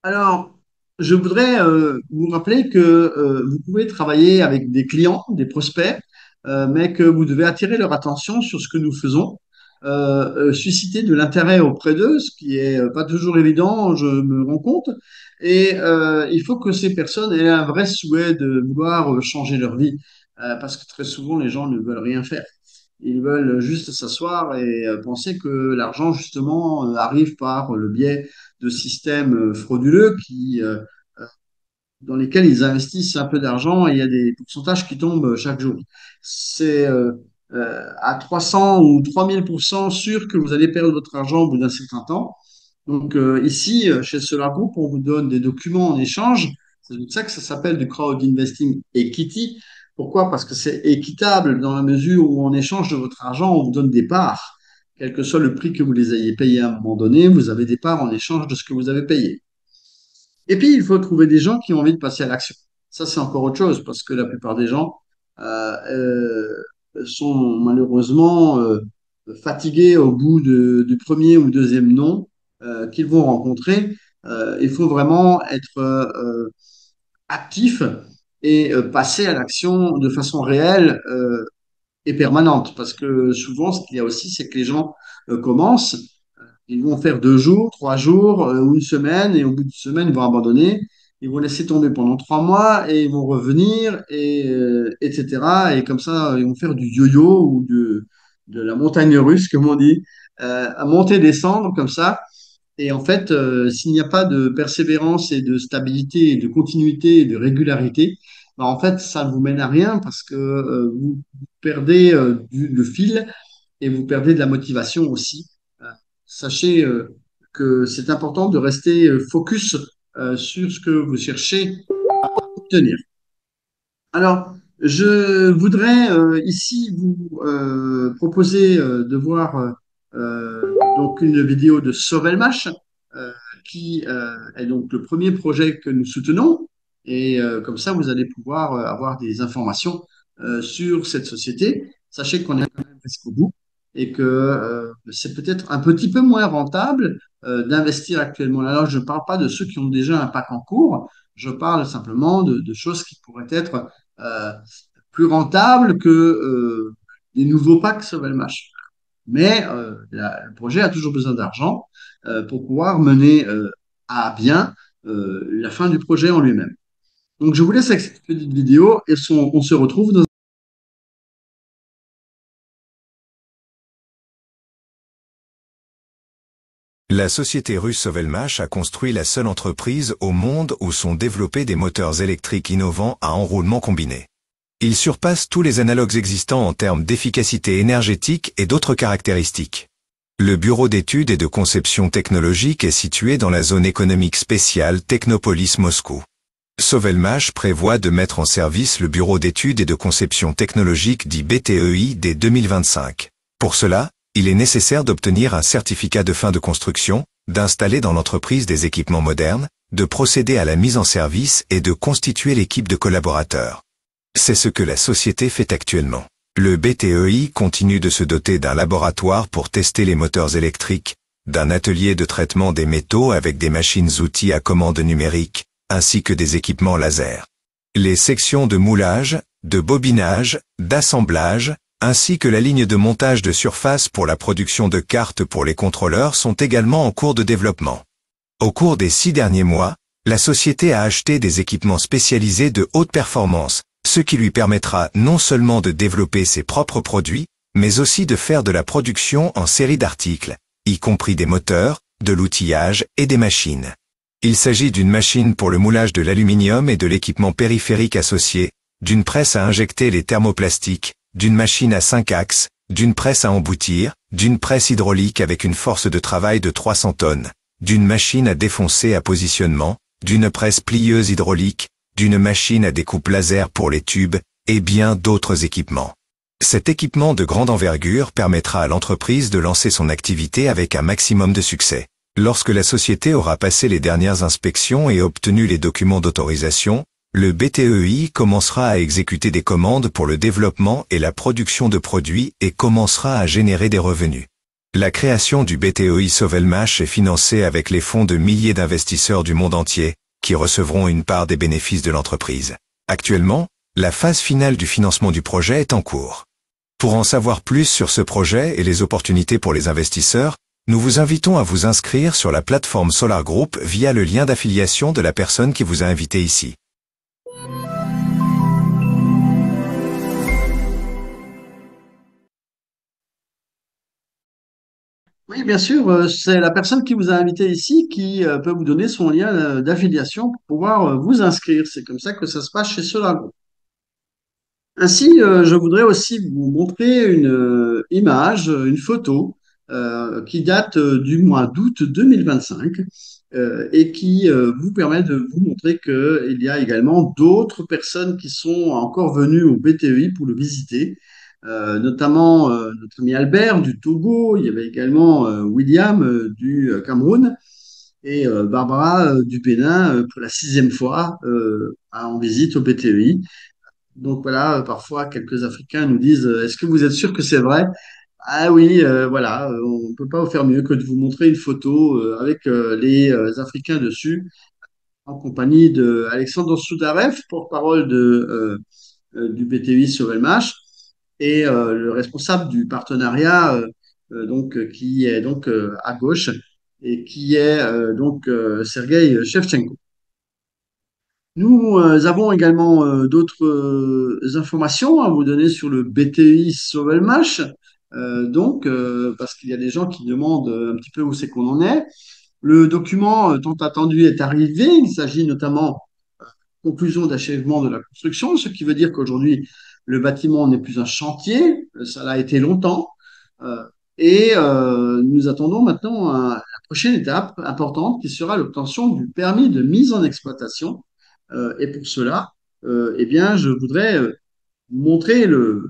Alors, je voudrais vous rappeler que vous pouvez travailler avec des clients, des prospects, mais que vous devez attirer leur attention sur ce que nous faisons, susciter de l'intérêt auprès d'eux, ce qui est pas toujours évident, je me rends compte. Et il faut que ces personnes aient un vrai souhait de vouloir changer leur vie, parce que très souvent, les gens ne veulent rien faire. Ils veulent juste s'asseoir et penser que l'argent, justement, arrive par le biais de systèmes frauduleux dans lesquels ils investissent un peu d'argent et il y a des pourcentages qui tombent chaque jour. C'est à 300 ou 3000% sûr que vous allez perdre votre argent au bout d'un certain temps. Donc ici, chez Solar Group, on vous donne des documents en échange. C'est pour ça que ça s'appelle du crowd investing equity. Pourquoi? Parce que c'est équitable dans la mesure où en échange de votre argent, on vous donne des parts. Quel que soit le prix que vous les ayez payés à un moment donné, vous avez des parts en échange de ce que vous avez payé. Et puis, il faut trouver des gens qui ont envie de passer à l'action. Ça, c'est encore autre chose, parce que la plupart des gens sont malheureusement fatigués au bout du premier ou deuxième non qu'ils vont rencontrer. Il faut vraiment être actif et passer à l'action de façon réelle et permanente. Parce que souvent, ce qu'il y a aussi, c'est que les gens commencent, ils vont faire 2 jours, 3 jours ou une semaine, et au bout d'une semaine, ils vont abandonner. Ils vont laisser tomber pendant 3 mois et ils vont revenir, etc. Et comme ça, ils vont faire du yo-yo ou de la montagne russe, comme on dit, à monter, descendre comme ça. Et en fait, s'il n'y a pas de persévérance et de stabilité et de continuité et de régularité, bah, en fait, ça ne vous mène à rien parce que vous perdez le fil et vous perdez de la motivation aussi. Euh, Sachez que c'est important de rester focus sur ce que vous cherchez à obtenir. Alors, je voudrais ici vous proposer de voir donc une vidéo de Sovelmash, euh, qui est donc le premier projet que nous soutenons. Et comme ça, vous allez pouvoir avoir des informations sur cette société. Sachez qu'on est quand même presque au bout et que c'est peut-être un petit peu moins rentable d'investir actuellement. Alors, je ne parle pas de ceux qui ont déjà un pack en cours, je parle simplement de choses qui pourraient être euh, plus rentable que les nouveaux packs Sovelmash. Mais le projet a toujours besoin d'argent pour pouvoir mener à bien la fin du projet en lui-même. Donc, je vous laisse avec cette petite vidéo et on se retrouve dans... La société russe Sovelmash a construit la seule entreprise au monde où sont développés des moteurs électriques innovants à enroulement combiné. Ils surpassent tous les analogues existants en termes d'efficacité énergétique et d'autres caractéristiques. Le bureau d'études et de conception technologique est situé dans la zone économique spéciale Technopolis Moscou. Sovelmash prévoit de mettre en service le bureau d'études et de conception technologique dit BTEI dès 2025. Pour cela, il est nécessaire d'obtenir un certificat de fin de construction, d'installer dans l'entreprise des équipements modernes, de procéder à la mise en service et de constituer l'équipe de collaborateurs. C'est ce que la société fait actuellement. Le BTEI continue de se doter d'un laboratoire pour tester les moteurs électriques, d'un atelier de traitement des métaux avec des machines-outils à commande numérique, ainsi que des équipements laser. Les sections de moulage, de bobinage, d'assemblage, ainsi que la ligne de montage de surface pour la production de cartes pour les contrôleurs sont également en cours de développement. Au cours des 6 derniers mois, la société a acheté des équipements spécialisés de haute performance, ce qui lui permettra non seulement de développer ses propres produits, mais aussi de faire de la production en série d'articles, y compris des moteurs, de l'outillage et des machines. Il s'agit d'une machine pour le moulage de l'aluminium et de l'équipement périphérique associé, d'une presse à injecter les thermoplastiques, d'une machine à 5 axes, d'une presse à emboutir, d'une presse hydraulique avec une force de travail de 300 tonnes, d'une machine à défoncer à positionnement, d'une presse plieuse hydraulique, d'une machine à découpe laser pour les tubes, et bien d'autres équipements. Cet équipement de grande envergure permettra à l'entreprise de lancer son activité avec un maximum de succès. Lorsque la société aura passé les dernières inspections et obtenu les documents d'autorisation, le BTEI commencera à exécuter des commandes pour le développement et la production de produits et commencera à générer des revenus. La création du BTEI Sovelmash est financée avec les fonds de milliers d'investisseurs du monde entier, qui recevront une part des bénéfices de l'entreprise. Actuellement, la phase finale du financement du projet est en cours. Pour en savoir plus sur ce projet et les opportunités pour les investisseurs, nous vous invitons à vous inscrire sur la plateforme Solar Group via le lien d'affiliation de la personne qui vous a invité ici. Oui, bien sûr, c'est la personne qui vous a invité ici qui peut vous donner son lien d'affiliation pour pouvoir vous inscrire. C'est comme ça que ça se passe chez Solar. Ainsi, je voudrais aussi vous montrer une image, une photo qui date du mois d'août 2025 et qui vous permet de vous montrer qu'il y a également d'autres personnes qui sont encore venues au BTEI pour le visiter, notamment notre ami Albert du Togo, il y avait également William du Cameroun et Barbara du Bénin pour la 6e fois en visite au BTEI. Donc voilà, parfois quelques Africains nous disent, est-ce que vous êtes sûr que c'est vrai? Ah oui, voilà, on ne peut pas vous faire mieux que de vous montrer une photo avec les Africains dessus, en compagnie de Alexandre Soudarev, porte-parole du BTI Sovelmash, et le responsable du partenariat, qui est donc à gauche, et qui est Sergei Shevchenko. Nous avons également d'autres informations à vous donner sur le BTI Sovelmash, parce qu'il y a des gens qui demandent un petit peu où c'est qu'on en est. Le document tant attendu est arrivé. Il s'agit notamment conclusion d'achèvement de la construction, ce qui veut dire qu'aujourd'hui, le bâtiment n'est plus un chantier, ça l'a été longtemps. Euh, Nous attendons maintenant la prochaine étape importante qui sera l'obtention du permis de mise en exploitation. Et pour cela, eh bien, je voudrais montrer le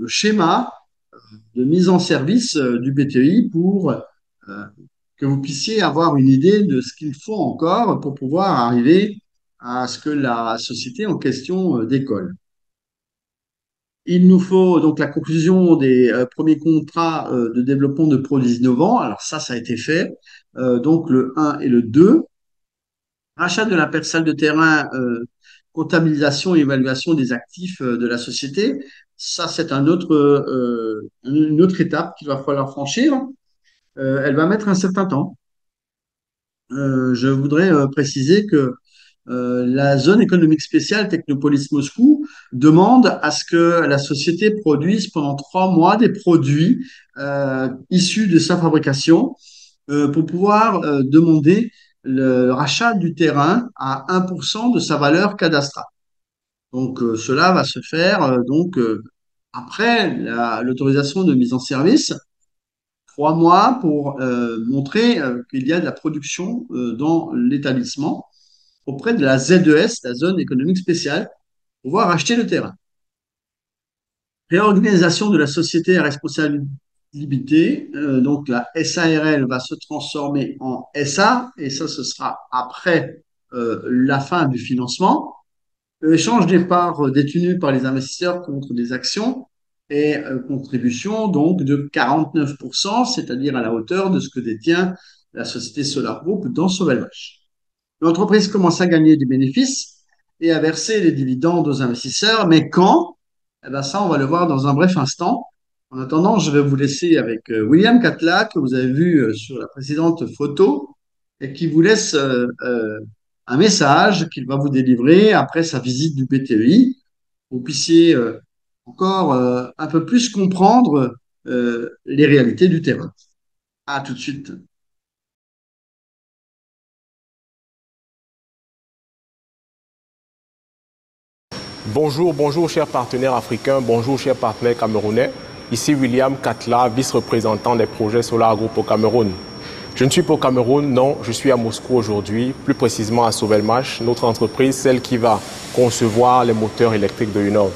schéma de mise en service du BTI pour que vous puissiez avoir une idée de ce qu'il faut encore pour pouvoir arriver à ce que la société en question décolle. Il nous faut donc la conclusion des premiers contrats de développement de produits innovants. Alors ça a été fait. Donc le 1 et le 2. Rachat de la parcelle de terrain, comptabilisation et évaluation des actifs de la société. Ça, c'est une autre étape qu'il va falloir franchir. Elle va mettre un certain temps. Je voudrais préciser que la zone économique spéciale Technopolis Moscou demande à ce que la société produise pendant 3 mois des produits issus de sa fabrication pour pouvoir demander le rachat du terrain à 1% de sa valeur cadastrale. Donc cela va se faire après l'autorisation de mise en service, 3 mois pour montrer qu'il y a de la production dans l'établissement auprès de la ZES, la zone économique spéciale, pour pouvoir acheter le terrain. Réorganisation de la société à responsabilité, donc la SARL va se transformer en SA, et ça, ce sera après la fin du financement. Échange des parts détenues par les investisseurs contre des actions et contribution donc de 49%, c'est-à-dire à la hauteur de ce que détient la société Solar Group dans Sovelmash. L'entreprise commence à gagner des bénéfices et à verser les dividendes aux investisseurs. Mais quand? Eh ben ça, on va le voir dans un bref instant. En attendant, je vais vous laisser avec William Catla, que vous avez vu sur la précédente photo, et qui vous laisse un message qu'il va vous délivrer après sa visite du BTEI, pour que vous puissiez encore un peu plus comprendre les réalités du terrain. À tout de suite. Bonjour, bonjour chers partenaires africains, bonjour chers partenaires camerounais. Ici William Katla, vice-représentant des projets Solar Group au Cameroun. Je ne suis pas au Cameroun, non, je suis à Moscou aujourd'hui, plus précisément à Sovelmash, notre entreprise, celle qui va concevoir les moteurs électriques de Unov.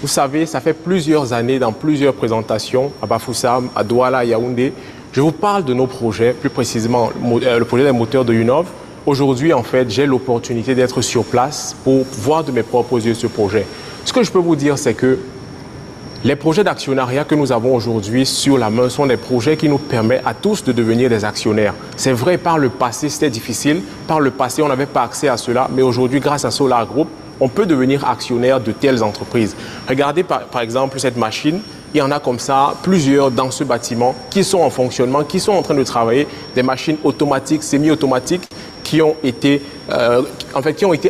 Vous savez, ça fait plusieurs années, dans plusieurs présentations, à Bafoussam, à Douala, à Yaoundé, je vous parle de nos projets, plus précisément le projet des moteurs de Unov. Aujourd'hui, en fait, j'ai l'opportunité d'être sur place pour voir de mes propres yeux ce projet. Ce que je peux vous dire, c'est que les projets d'actionnariat que nous avons aujourd'hui sur la main sont des projets qui nous permettent à tous de devenir des actionnaires. C'est vrai, par le passé, c'était difficile. Par le passé, on n'avait pas accès à cela. Mais aujourd'hui, grâce à Solar Group, on peut devenir actionnaire de telles entreprises. Regardez par exemple cette machine. Il y en a comme ça plusieurs dans ce bâtiment qui sont en fonctionnement, qui sont en train de travailler. Des machines automatiques, semi-automatiques qui ont été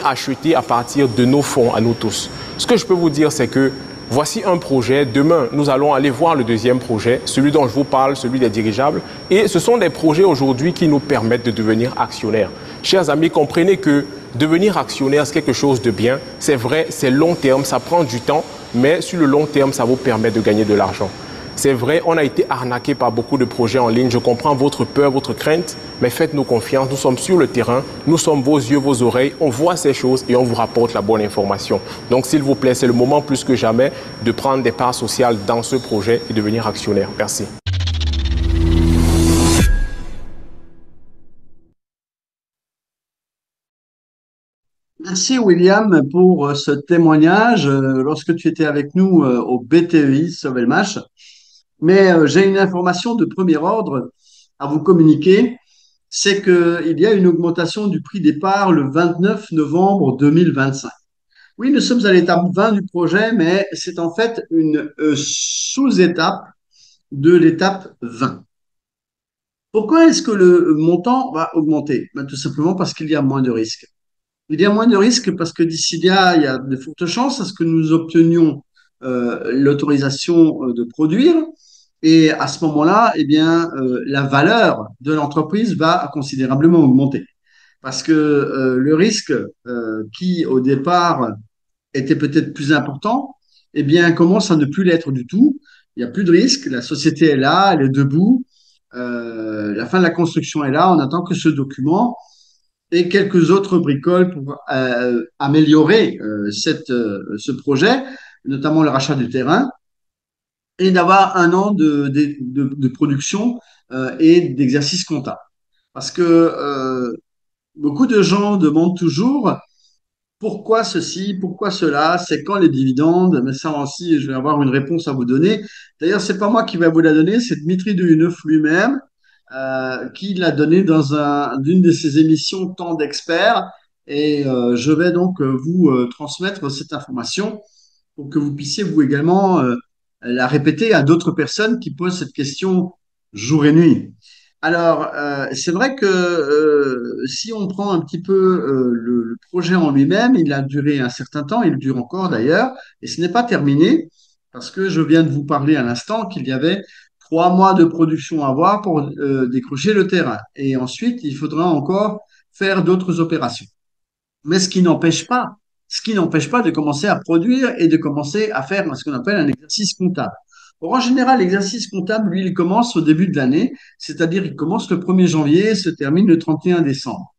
achetées à partir de nos fonds à nous tous. Ce que je peux vous dire, c'est que voici un projet. Demain, nous allons aller voir le deuxième projet, celui dont je vous parle, celui des dirigeables. Et ce sont des projets aujourd'hui qui nous permettent de devenir actionnaires. Chers amis, comprenez que devenir actionnaire, c'est quelque chose de bien. C'est vrai, c'est long terme, ça prend du temps, mais sur le long terme, ça vous permet de gagner de l'argent. C'est vrai, on a été arnaqué par beaucoup de projets en ligne. Je comprends votre peur, votre crainte, mais faites-nous confiance. Nous sommes sur le terrain, nous sommes vos yeux, vos oreilles. On voit ces choses et on vous rapporte la bonne information. Donc, s'il vous plaît, c'est le moment plus que jamais de prendre des parts sociales dans ce projet et devenir actionnaire. Merci. Merci William pour ce témoignage lorsque tu étais avec nous au BTEI Sovelmash. Mais j'ai une information de premier ordre à vous communiquer, c'est qu'il y a une augmentation du prix des parts le 29 novembre 2025. Oui, nous sommes à l'étape 20 du projet, mais c'est en fait une sous-étape de l'étape 20. Pourquoi est-ce que le montant va augmenter? Ben, tout simplement parce qu'il y a moins de risques. Il y a moins de risques parce que d'ici là, il y a de fortes chances à ce que nous obtenions l'autorisation de produire. Et à ce moment-là, eh bien, la valeur de l'entreprise va considérablement augmenter. Parce que le risque qui, au départ, était peut-être plus important, eh bien, commence à ne plus l'être du tout. Il n'y a plus de risque. La société est là, elle est debout. La fin de la construction est là. On attend que ce document et quelques autres bricoles pour améliorer ce projet, notamment le rachat du terrain, et d'avoir un an de production et d'exercice comptable. Parce que beaucoup de gens demandent toujours pourquoi ceci, pourquoi cela, c'est quand les dividendes, mais ça aussi, je vais avoir une réponse à vous donner. D'ailleurs, c'est pas moi qui vais vous la donner, c'est Dmitri Duyunov lui-même qui l'a donné dans d'une de ses émissions Temps d'experts. Et je vais donc vous transmettre cette information pour que vous puissiez vous également la répéter à d'autres personnes qui posent cette question jour et nuit. Alors, c'est vrai que si on prend un petit peu le projet en lui-même, il a duré un certain temps, il dure encore d'ailleurs, et ce n'est pas terminé, parce que je viens de vous parler à l'instant qu'il y avait 3 mois de production à avoir pour décrocher le terrain. Et ensuite, il faudra encore faire d'autres opérations. Mais ce qui n'empêche pas de commencer à produire et de commencer à faire ce qu'on appelle un exercice comptable. Or, en général, l'exercice comptable, lui, il commence au début de l'année, c'est-à-dire il commence le 1er janvier et se termine le 31 décembre.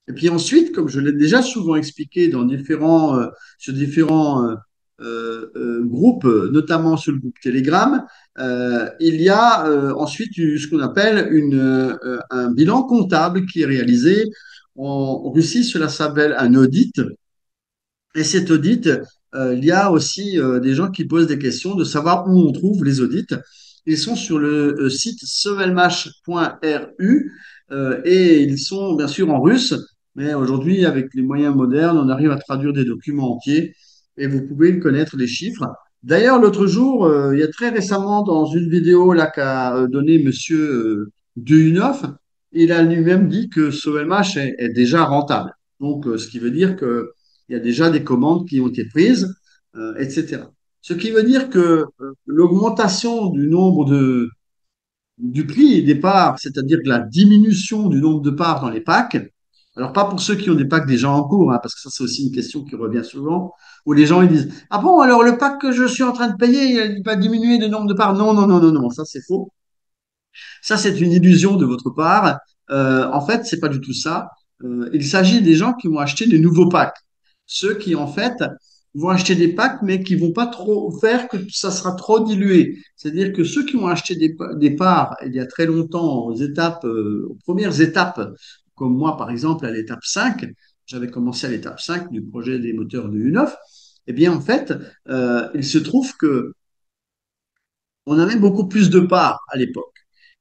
Et puis ensuite, comme je l'ai déjà souvent expliqué sur différents groupes, notamment sur le groupe Telegram, il y a ensuite ce qu'on appelle un bilan comptable qui est réalisé. En Russie, cela s'appelle un audit. Et cet audit, il y a aussi des gens qui posent des questions de savoir où on trouve les audits. Ils sont sur le site sovelmash.ru et ils sont bien sûr en russe. Mais aujourd'hui, avec les moyens modernes, on arrive à traduire des documents entiers et vous pouvez connaître les chiffres. D'ailleurs, l'autre jour, il y a très récemment, dans une vidéo là qu'a donné Monsieur Dehunhoff, il a lui-même dit que ce OMH est déjà rentable. Donc, ce qui veut dire qu'il y a déjà des commandes qui ont été prises, etc. Ce qui veut dire que l'augmentation du nombre du prix des parts, c'est-à-dire que la diminution du nombre de parts dans les packs, alors pas pour ceux qui ont des packs déjà en cours, hein, parce que ça c'est aussi une question qui revient souvent, où les gens ils disent, ah bon, alors le pack que je suis en train de payer, il va diminuer le nombre de parts. Non, non, non, non, non, ça c'est faux. Ça c'est une illusion de votre part. En fait, c'est pas du tout ça. Il s'agit des gens qui vont acheter des nouveaux packs. Ceux qui en fait vont acheter des packs, mais qui vont pas trop faire que ça sera trop dilué. C'est-à-dire que ceux qui ont acheté des parts il y a très longtemps aux premières étapes, comme moi par exemple à l'étape 5, j'avais commencé à l'étape 5 du projet des moteurs de U9, eh bien en fait, il se trouve que on avait beaucoup plus de parts à l'époque.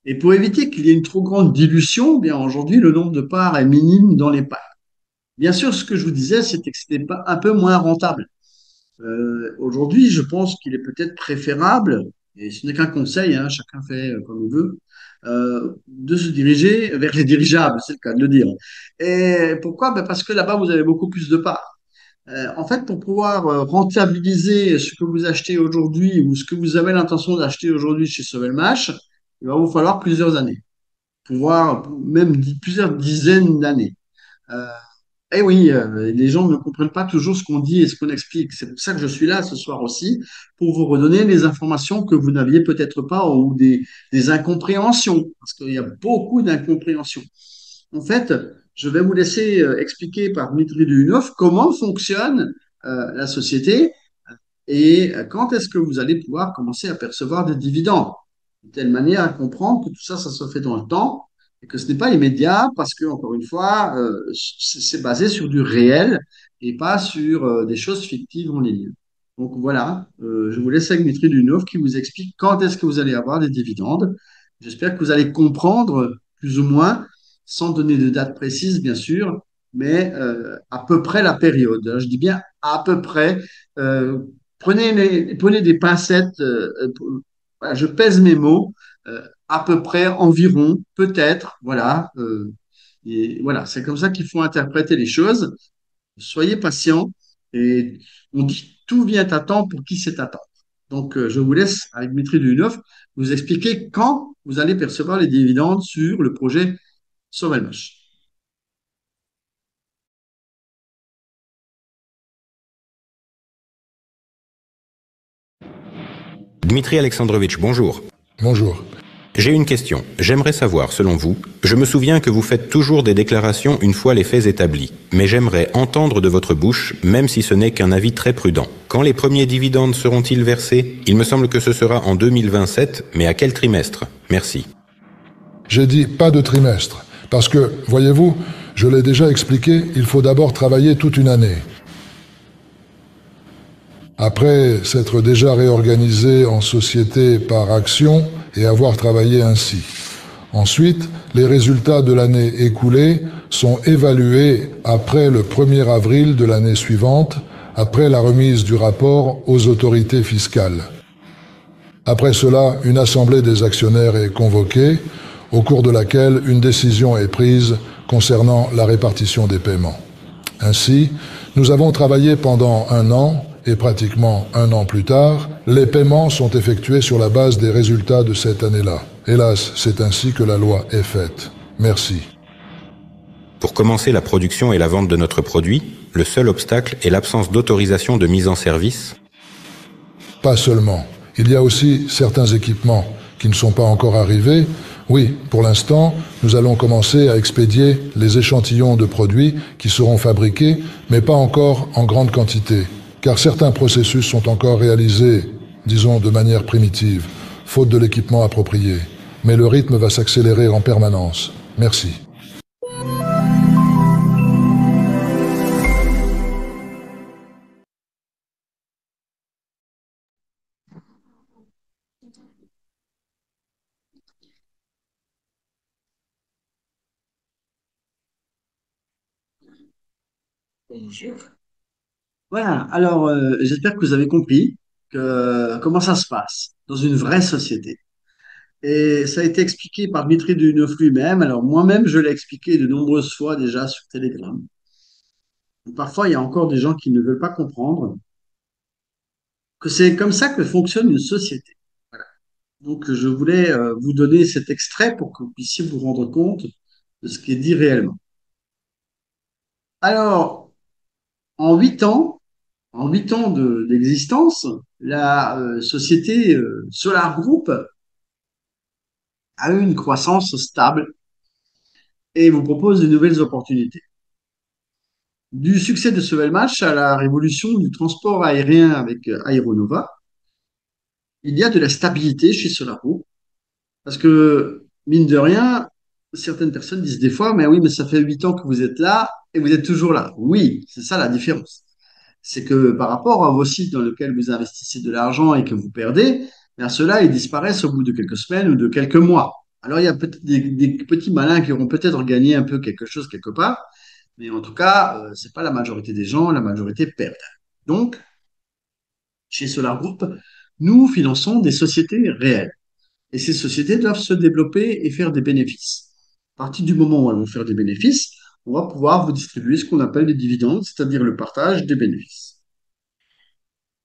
Et pour éviter qu'il y ait une trop grande dilution, eh bien aujourd'hui le nombre de parts est minime dans les packs. Bien sûr, ce que je vous disais, c'était que c'était pas un peu moins rentable. Aujourd'hui, je pense qu'il est peut-être préférable, et ce n'est qu'un conseil, hein, chacun fait comme il veut, de se diriger vers les dirigeables, c'est le cas de le dire. Et pourquoi? Ben parce que là-bas, vous avez beaucoup plus de parts. En fait, pour pouvoir rentabiliser ce que vous achetez aujourd'hui ou ce que vous avez l'intention d'acheter aujourd'hui chez Sovelmash, il va vous falloir plusieurs années, pouvoir même plusieurs dizaines d'années. Euh, eh oui, les gens ne comprennent pas toujours ce qu'on dit et ce qu'on explique. C'est pour ça que je suis là ce soir aussi, pour vous redonner les informations que vous n'aviez peut-être pas ou des incompréhensions, parce qu'il y a beaucoup d'incompréhensions. En fait, je vais vous laisser expliquer par Dmitri Duyunov comment fonctionne la société et quand est-ce que vous allez pouvoir commencer à percevoir des dividendes. De telle manière à comprendre que tout ça, ça se fait dans le temps et que ce n'est pas immédiat parce que, encore une fois, c'est basé sur du réel et pas sur des choses fictives en ligne. Donc voilà, je vous laisse avec Dmitri Duyunov qui vous explique quand est-ce que vous allez avoir des dividendes. J'espère que vous allez comprendre plus ou moins, sans donner de date précise, bien sûr, mais à peu près la période. Je dis bien à peu près. Euh, prenez des pincettes. Voilà, je pèse mes mots. À peu près, environ, peut-être. Voilà. Et voilà, c'est comme ça qu'il faut interpréter les choses. Soyez patient. Et on dit tout vient à temps pour qui sait attendre. Donc, je vous laisse avec Dmitri Duyunov vous expliquer quand vous allez percevoir les dividendes sur le projet Sovelmash. Dmitri Alexandrovitch, bonjour. Bonjour. J'ai une question. J'aimerais savoir, selon vous, je me souviens que vous faites toujours des déclarations une fois les faits établis, mais j'aimerais entendre de votre bouche, même si ce n'est qu'un avis très prudent. Quand les premiers dividendes seront-ils versés? Il me semble que ce sera en 2027, mais à quel trimestre? Merci. J'ai dit pas de trimestre, parce que, voyez-vous, je l'ai déjà expliqué, il faut d'abord travailler toute une année. Après s'être déjà réorganisé en société par action et avoir travaillé ainsi. Ensuite, les résultats de l'année écoulée sont évalués après le 1er avril de l'année suivante, après la remise du rapport aux autorités fiscales. Après cela, une assemblée des actionnaires est convoquée, au cours de laquelle une décision est prise concernant la répartition des paiements. Ainsi, nous avons travaillé pendant un an, et pratiquement un an plus tard, les paiements sont effectués sur la base des résultats de cette année-là. Hélas, c'est ainsi que la loi est faite. Merci. Pour commencer la production et la vente de notre produit, le seul obstacle est l'absence d'autorisation de mise en service? Pas seulement. Il y a aussi certains équipements qui ne sont pas encore arrivés. Oui, pour l'instant, nous allons commencer à expédier les échantillons de produits qui seront fabriqués, mais pas encore en grande quantité, car certains processus sont encore réalisés, disons, de manière primitive, faute de l'équipement approprié. Mais le rythme va s'accélérer en permanence. Merci. Bonjour. Voilà, alors j'espère que vous avez compris comment ça se passe dans une vraie société. Et ça a été expliqué par Dmitri Duyunov lui-même. Alors moi-même, je l'ai expliqué de nombreuses fois déjà sur Telegram. Parfois, il y a encore des gens qui ne veulent pas comprendre que c'est comme ça que fonctionne une société. Voilà. Donc je voulais vous donner cet extrait pour que vous puissiez vous rendre compte de ce qui est dit réellement. Alors, en 8 ans, en 8 ans d'existence, la société Solar Group a eu une croissance stable et vous propose de nouvelles opportunités. Du succès de ce match à la révolution du transport aérien avec Aeronova, il y a de la stabilité chez Solar Group parce que, mine de rien, certaines personnes disent des fois, mais oui, mais ça fait 8 ans que vous êtes là et vous êtes toujours là. Oui, c'est ça la différence. C'est que par rapport à vos sites dans lesquels vous investissez de l'argent et que vous perdez, bien ceux-là, ils disparaissent au bout de quelques semaines ou de quelques mois. Alors, il y a peut-être des petits malins qui auront peut-être gagné un peu quelque chose quelque part, mais en tout cas, c'est pas la majorité des gens, la majorité perd. Donc, chez Solar Group, nous finançons des sociétés réelles. Et ces sociétés doivent se développer et faire des bénéfices. À partir du moment où elles vont faire des bénéfices, on va pouvoir vous distribuer ce qu'on appelle des dividendes, c'est-à-dire le partage des bénéfices.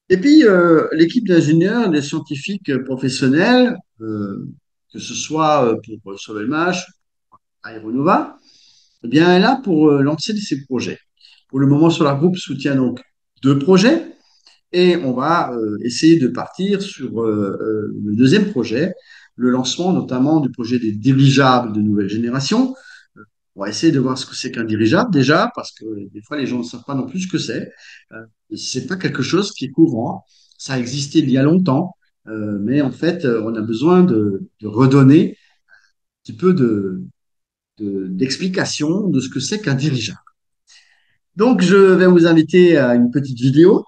Et puis, l'équipe d'ingénieurs, des scientifiques professionnels, que ce soit pour Sovelmash, Aeronova, eh bien, elle est là pour lancer ces projets. Pour le moment, Solar Group soutient donc 2 projets et on va essayer de partir sur le deuxième projet, le lancement notamment du projet des dirigeables de nouvelle génération. On va essayer de voir ce que c'est qu'un dirigeable déjà, parce que des fois les gens ne savent pas non plus ce que c'est. C'est pas quelque chose qui est courant. Ça a existé il y a longtemps, mais en fait, on a besoin de redonner un petit peu d'explication de ce que c'est qu'un dirigeable. Donc, je vais vous inviter à une petite vidéo.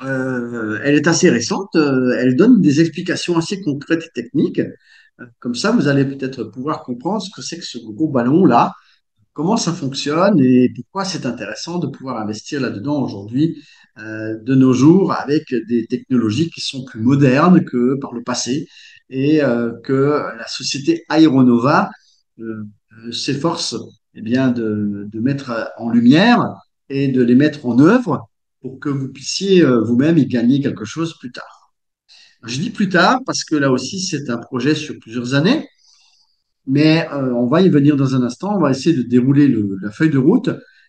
Elle est assez récente. Elle donne des explications assez concrètes et techniques. Comme ça, vous allez peut-être pouvoir comprendre ce que c'est que ce gros ballon-là, comment ça fonctionne et pourquoi c'est intéressant de pouvoir investir là-dedans aujourd'hui, de nos jours, avec des technologies qui sont plus modernes que par le passé et que la société Aeronova s'efforce eh bien, de mettre en lumière et de les mettre en œuvre pour que vous puissiez vous-même y gagner quelque chose plus tard. Je dis plus tard parce que là aussi, c'est un projet sur plusieurs années. Mais on va y venir dans un instant. On va essayer de dérouler la feuille de route,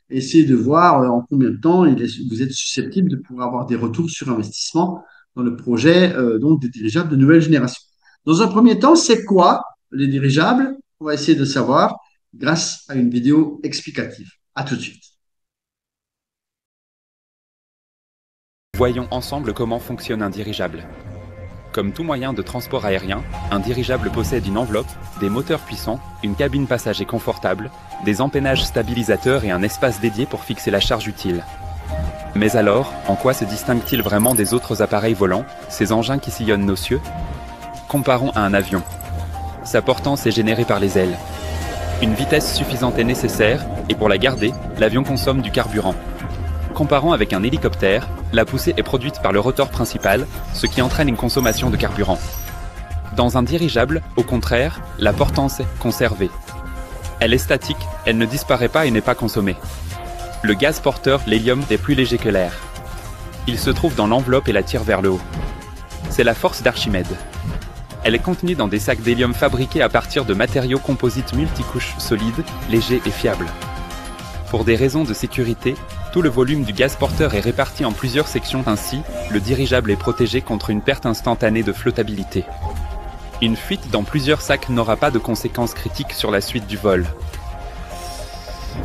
essayer de voir en combien de temps vous êtes susceptible de pouvoir avoir des retours sur investissement dans le projet donc des dirigeables de nouvelle génération. Dans un premier temps, c'est quoi les dirigeables? On va essayer de savoir grâce à une vidéo explicative. À tout de suite. Voyons ensemble comment fonctionne un dirigeable. Comme tout moyen de transport aérien, un dirigeable possède une enveloppe, des moteurs puissants, une cabine passager confortable, des empennages stabilisateurs et un espace dédié pour fixer la charge utile. Mais alors, en quoi se distingue-t-il vraiment des autres appareils volants, ces engins qui sillonnent nos cieux? Comparons à un avion. Sa portance est générée par les ailes. Une vitesse suffisante est nécessaire, et pour la garder, l'avion consomme du carburant. Comparons avec un hélicoptère, la poussée est produite par le rotor principal, ce qui entraîne une consommation de carburant. Dans un dirigeable, au contraire, la portance est conservée. Elle est statique, elle ne disparaît pas et n'est pas consommée. Le gaz porteur, l'hélium, est plus léger que l'air. Il se trouve dans l'enveloppe et la tire vers le haut. C'est la force d'Archimède. Elle est contenue dans des sacs d'hélium fabriqués à partir de matériaux composites multicouches solides, légers et fiables. Pour des raisons de sécurité, tout le volume du gaz porteur est réparti en plusieurs sections, ainsi, le dirigeable est protégé contre une perte instantanée de flottabilité. Une fuite dans plusieurs sacs n'aura pas de conséquences critiques sur la suite du vol.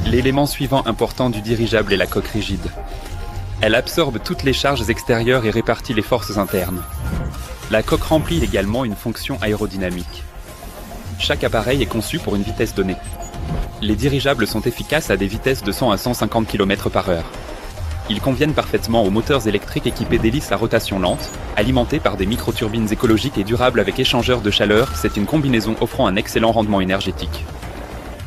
L'élément suivant important du dirigeable est la coque rigide. Elle absorbe toutes les charges extérieures et répartit les forces internes. La coque remplit également une fonction aérodynamique. Chaque appareil est conçu pour une vitesse donnée. Les dirigeables sont efficaces à des vitesses de 100 à 150 km/h. Ils conviennent parfaitement aux moteurs électriques équipés d'hélices à rotation lente, alimentés par des microturbines écologiques et durables avec échangeurs de chaleur. C'est une combinaison offrant un excellent rendement énergétique.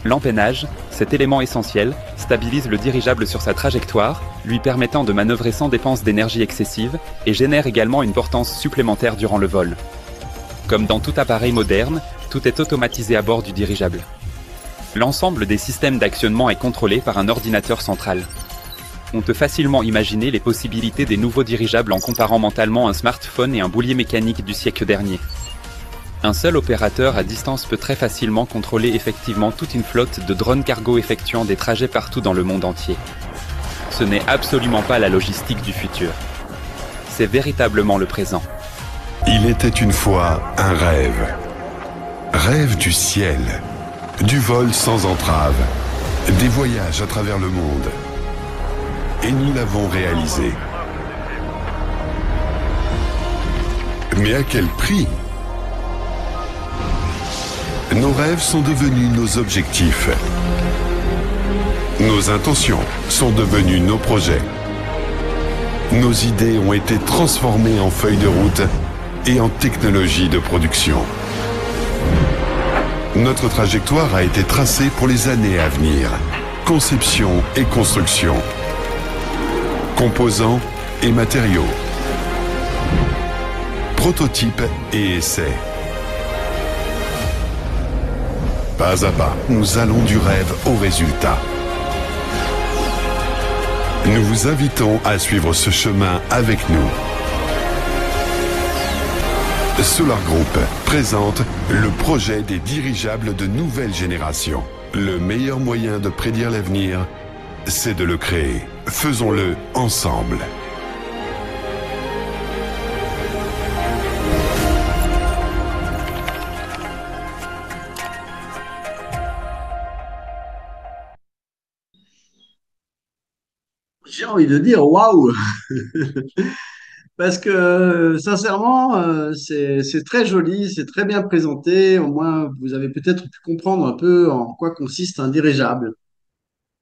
L'empennage, cet élément essentiel, stabilise le dirigeable sur sa trajectoire, lui permettant de manœuvrer sans dépense d'énergie excessive et génère également une portance supplémentaire durant le vol. Comme dans tout appareil moderne, tout est automatisé à bord du dirigeable. L'ensemble des systèmes d'actionnement est contrôlé par un ordinateur central. On peut facilement imaginer les possibilités des nouveaux dirigeables en comparant mentalement un smartphone et un boulier mécanique du siècle dernier. Un seul opérateur à distance peut très facilement contrôler effectivement toute une flotte de drones cargo effectuant des trajets partout dans le monde entier. Ce n'est absolument pas la logistique du futur. C'est véritablement le présent. Il était une fois un rêve. Rêve du ciel, du vol sans entrave, des voyages à travers le monde. Et nous l'avons réalisé. Mais à quel prix ? Nos rêves sont devenus nos objectifs. Nos intentions sont devenues nos projets. Nos idées ont été transformées en feuilles de route et en technologie de production. Notre trajectoire a été tracée pour les années à venir. Conception et construction. Composants et matériaux. Prototypes et essais. Pas à pas, nous allons du rêve au résultat. Nous vous invitons à suivre ce chemin avec nous. Solar Group présente le projet des dirigeables de nouvelle génération. Le meilleur moyen de prédire l'avenir, c'est de le créer. Faisons-le ensemble. J'ai envie de dire waouh! Parce que sincèrement, c'est très joli, c'est très bien présenté. Au moins, vous avez peut-être pu comprendre un peu en quoi consiste un dirigeable.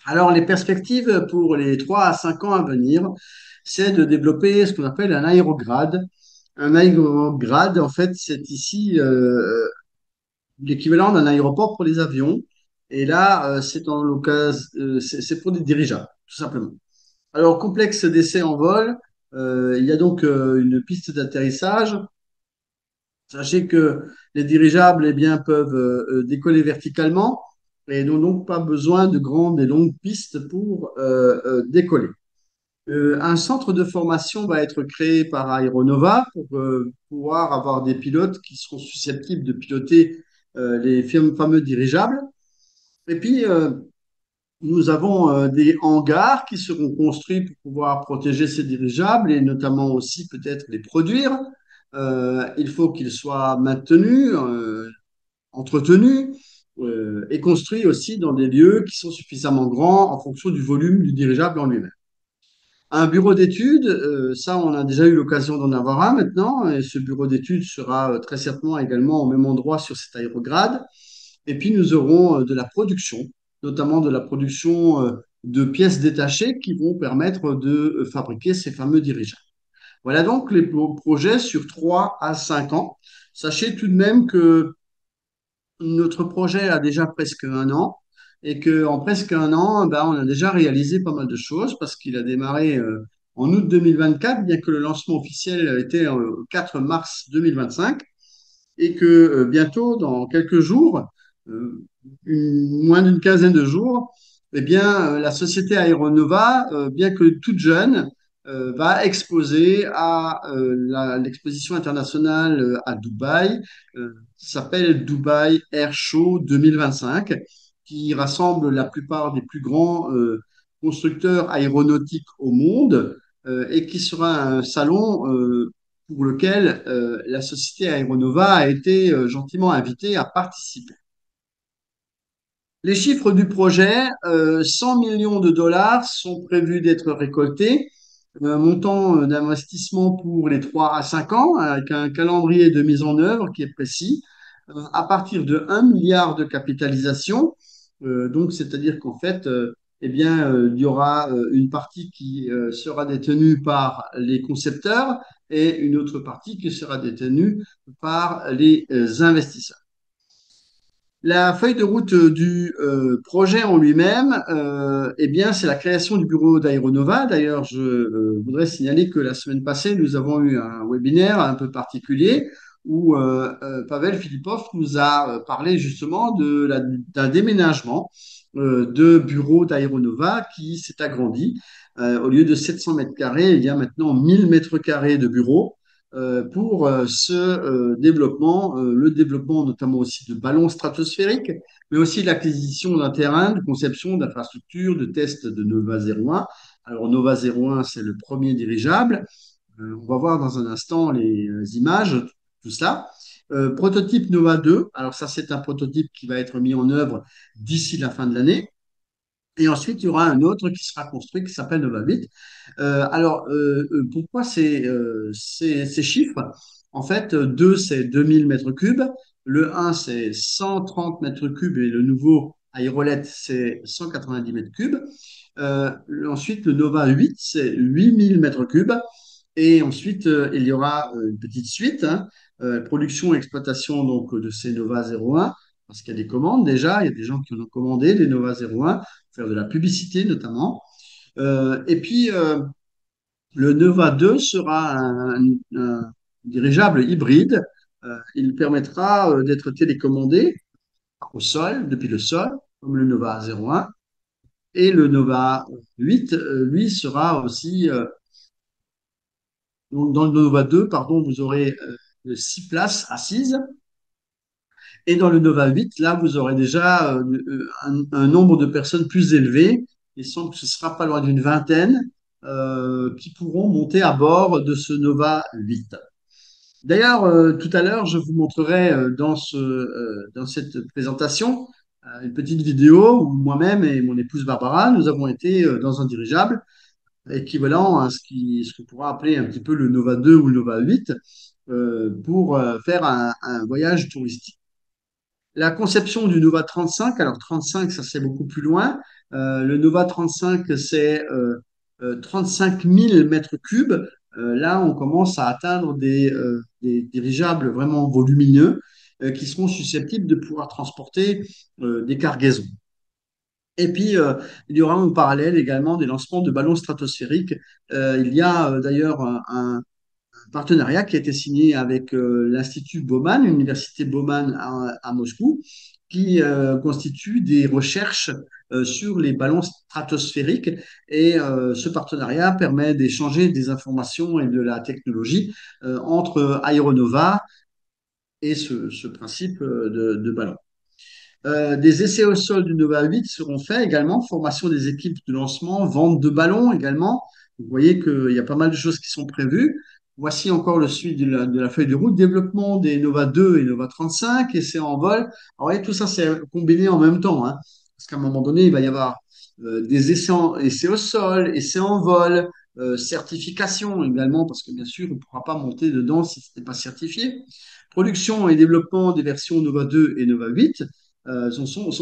Alors, les perspectives pour les 3 à 5 ans à venir, c'est de développer ce qu'on appelle un aérograde. Un aérograde, en fait, c'est ici l'équivalent d'un aéroport pour les avions. Et là, c'est en l'occasion, c'est pour des dirigeables, tout simplement. Alors, complexe d'essai en vol, il y a donc une piste d'atterrissage. Sachez que les dirigeables eh bien, peuvent décoller verticalement et n'ont donc pas besoin de grandes et longues pistes pour décoller. Un centre de formation va être créé par Aeronova pour pouvoir avoir des pilotes qui seront susceptibles de piloter les fameux dirigeables. Et puis, nous avons des hangars qui seront construits pour pouvoir protéger ces dirigeables et notamment aussi peut-être les produire. Il faut qu'ils soient maintenus, entretenus et construits aussi dans des lieux qui sont suffisamment grands en fonction du volume du dirigeable en lui-même. Un bureau d'études, ça on a déjà eu l'occasion d'en avoir un maintenant, et ce bureau d'études sera très certainement également au même endroit sur cet aérograde. Et puis nous aurons de la production, notamment de la production de pièces détachées qui vont permettre de fabriquer ces fameux dirigeables. Voilà donc les projets sur 3 à 5 ans. Sachez tout de même que notre projet a déjà presque un an et qu'en presque un an, ben, on a déjà réalisé pas mal de choses parce qu'il a démarré en août 2024, bien que le lancement officiel était le 4 mars 2025 et que bientôt, dans quelques jours, moins d'une quinzaine de jours, eh bien, la société Aeronova, bien que toute jeune, va exposer à l'exposition internationale à Dubaï, qui s'appelle Dubai Air Show 2025, qui rassemble la plupart des plus grands constructeurs aéronautiques au monde et qui sera un salon pour lequel la société Aeronova a été gentiment invitée à participer. Les chiffres du projet, 100 millions de dollars sont prévus d'être récoltés, un montant d'investissement pour les 3 à 5 ans, avec un calendrier de mise en œuvre qui est précis, à partir de 1 milliard de capitalisation. Donc, c'est-à-dire qu'en fait, eh bien, il y aura une partie qui sera détenue par les concepteurs et une autre partie qui sera détenue par les investisseurs. La feuille de route du projet en lui-même, eh bien, c'est la création du bureau d'Aéronova. D'ailleurs, je voudrais signaler que la semaine passée, nous avons eu un webinaire un peu particulier où Pavel Filipov nous a parlé justement d'un déménagement de bureau d'Aéronova qui s'est agrandi. Au lieu de 700 mètres carrés, il y a maintenant 1000 mètres carrés de bureaux pour ce développement, le développement notamment aussi de ballons stratosphériques, mais aussi l'acquisition d'un terrain, de conception d'infrastructures, de tests de Nova 01. Alors Nova 01, c'est le premier dirigeable. On va voir dans un instant les images, tout cela. Prototype Nova 2, alors ça c'est un prototype qui va être mis en œuvre d'ici la fin de l'année. Et ensuite, il y aura un autre qui sera construit qui s'appelle Nova 8. Pourquoi ces chiffres? En fait, 2, c'est 2000 mètres cubes. Le 1, c'est 130 mètres cubes. Et le nouveau aérolette, c'est 190 mètres cubes. Ensuite, le Nova 8, c'est 8000 mètres cubes. Et ensuite, il y aura une petite suite, hein, production et exploitation donc, de ces Nova 01, parce qu'il y a des commandes déjà, il y a des gens qui en ont commandé des Nova 01, faire de la publicité notamment. Et puis, le Nova 2 sera un dirigeable hybride. Il permettra d'être télécommandé au sol, depuis le sol, comme le Nova 01. Et le Nova 8, lui, sera aussi donc, dans le Nova 2, pardon, vous aurez 6 places assises. Et dans le Nova 8, là, vous aurez déjà un nombre de personnes plus élevé. Il semble que ce sera pas loin d'une vingtaine qui pourront monter à bord de ce Nova 8. D'ailleurs, tout à l'heure, je vous montrerai dans cette présentation une petite vidéo où moi-même et mon épouse Barbara, nous avons été dans un dirigeable équivalent à ce qu'on pourra appeler un petit peu le Nova 2 ou le Nova 8 pour faire un voyage touristique. La conception du Nova 35, alors 35, ça c'est beaucoup plus loin. Le Nova 35, c'est 35 000 mètres cubes. Là, on commence à atteindre des dirigeables vraiment volumineux qui seront susceptibles de pouvoir transporter des cargaisons. Et puis, il y aura en parallèle également des lancements de ballons stratosphériques. Il y a d'ailleurs un partenariat qui a été signé avec l'Institut Bauman, l'Université Bauman à Moscou, qui constitue des recherches sur les ballons stratosphériques. Et ce partenariat permet d'échanger des informations et de la technologie entre Aeronova et ce principe de ballon. Des essais au sol du Nova 8 seront faits également, formation des équipes de lancement, vente de ballons également. Vous voyez qu'il y a pas mal de choses qui sont prévues. Voici encore le suivi de la feuille de route, développement des Nova 2 et Nova 35, essais en vol. Alors, vous voyez, tout ça, c'est combiné en même temps, hein, parce qu'à un moment donné, il va y avoir des essais au sol, essais en vol, certification également, parce que bien sûr, on ne pourra pas monter dedans si ce n'est pas certifié. Production et développement des versions Nova 2 et Nova 8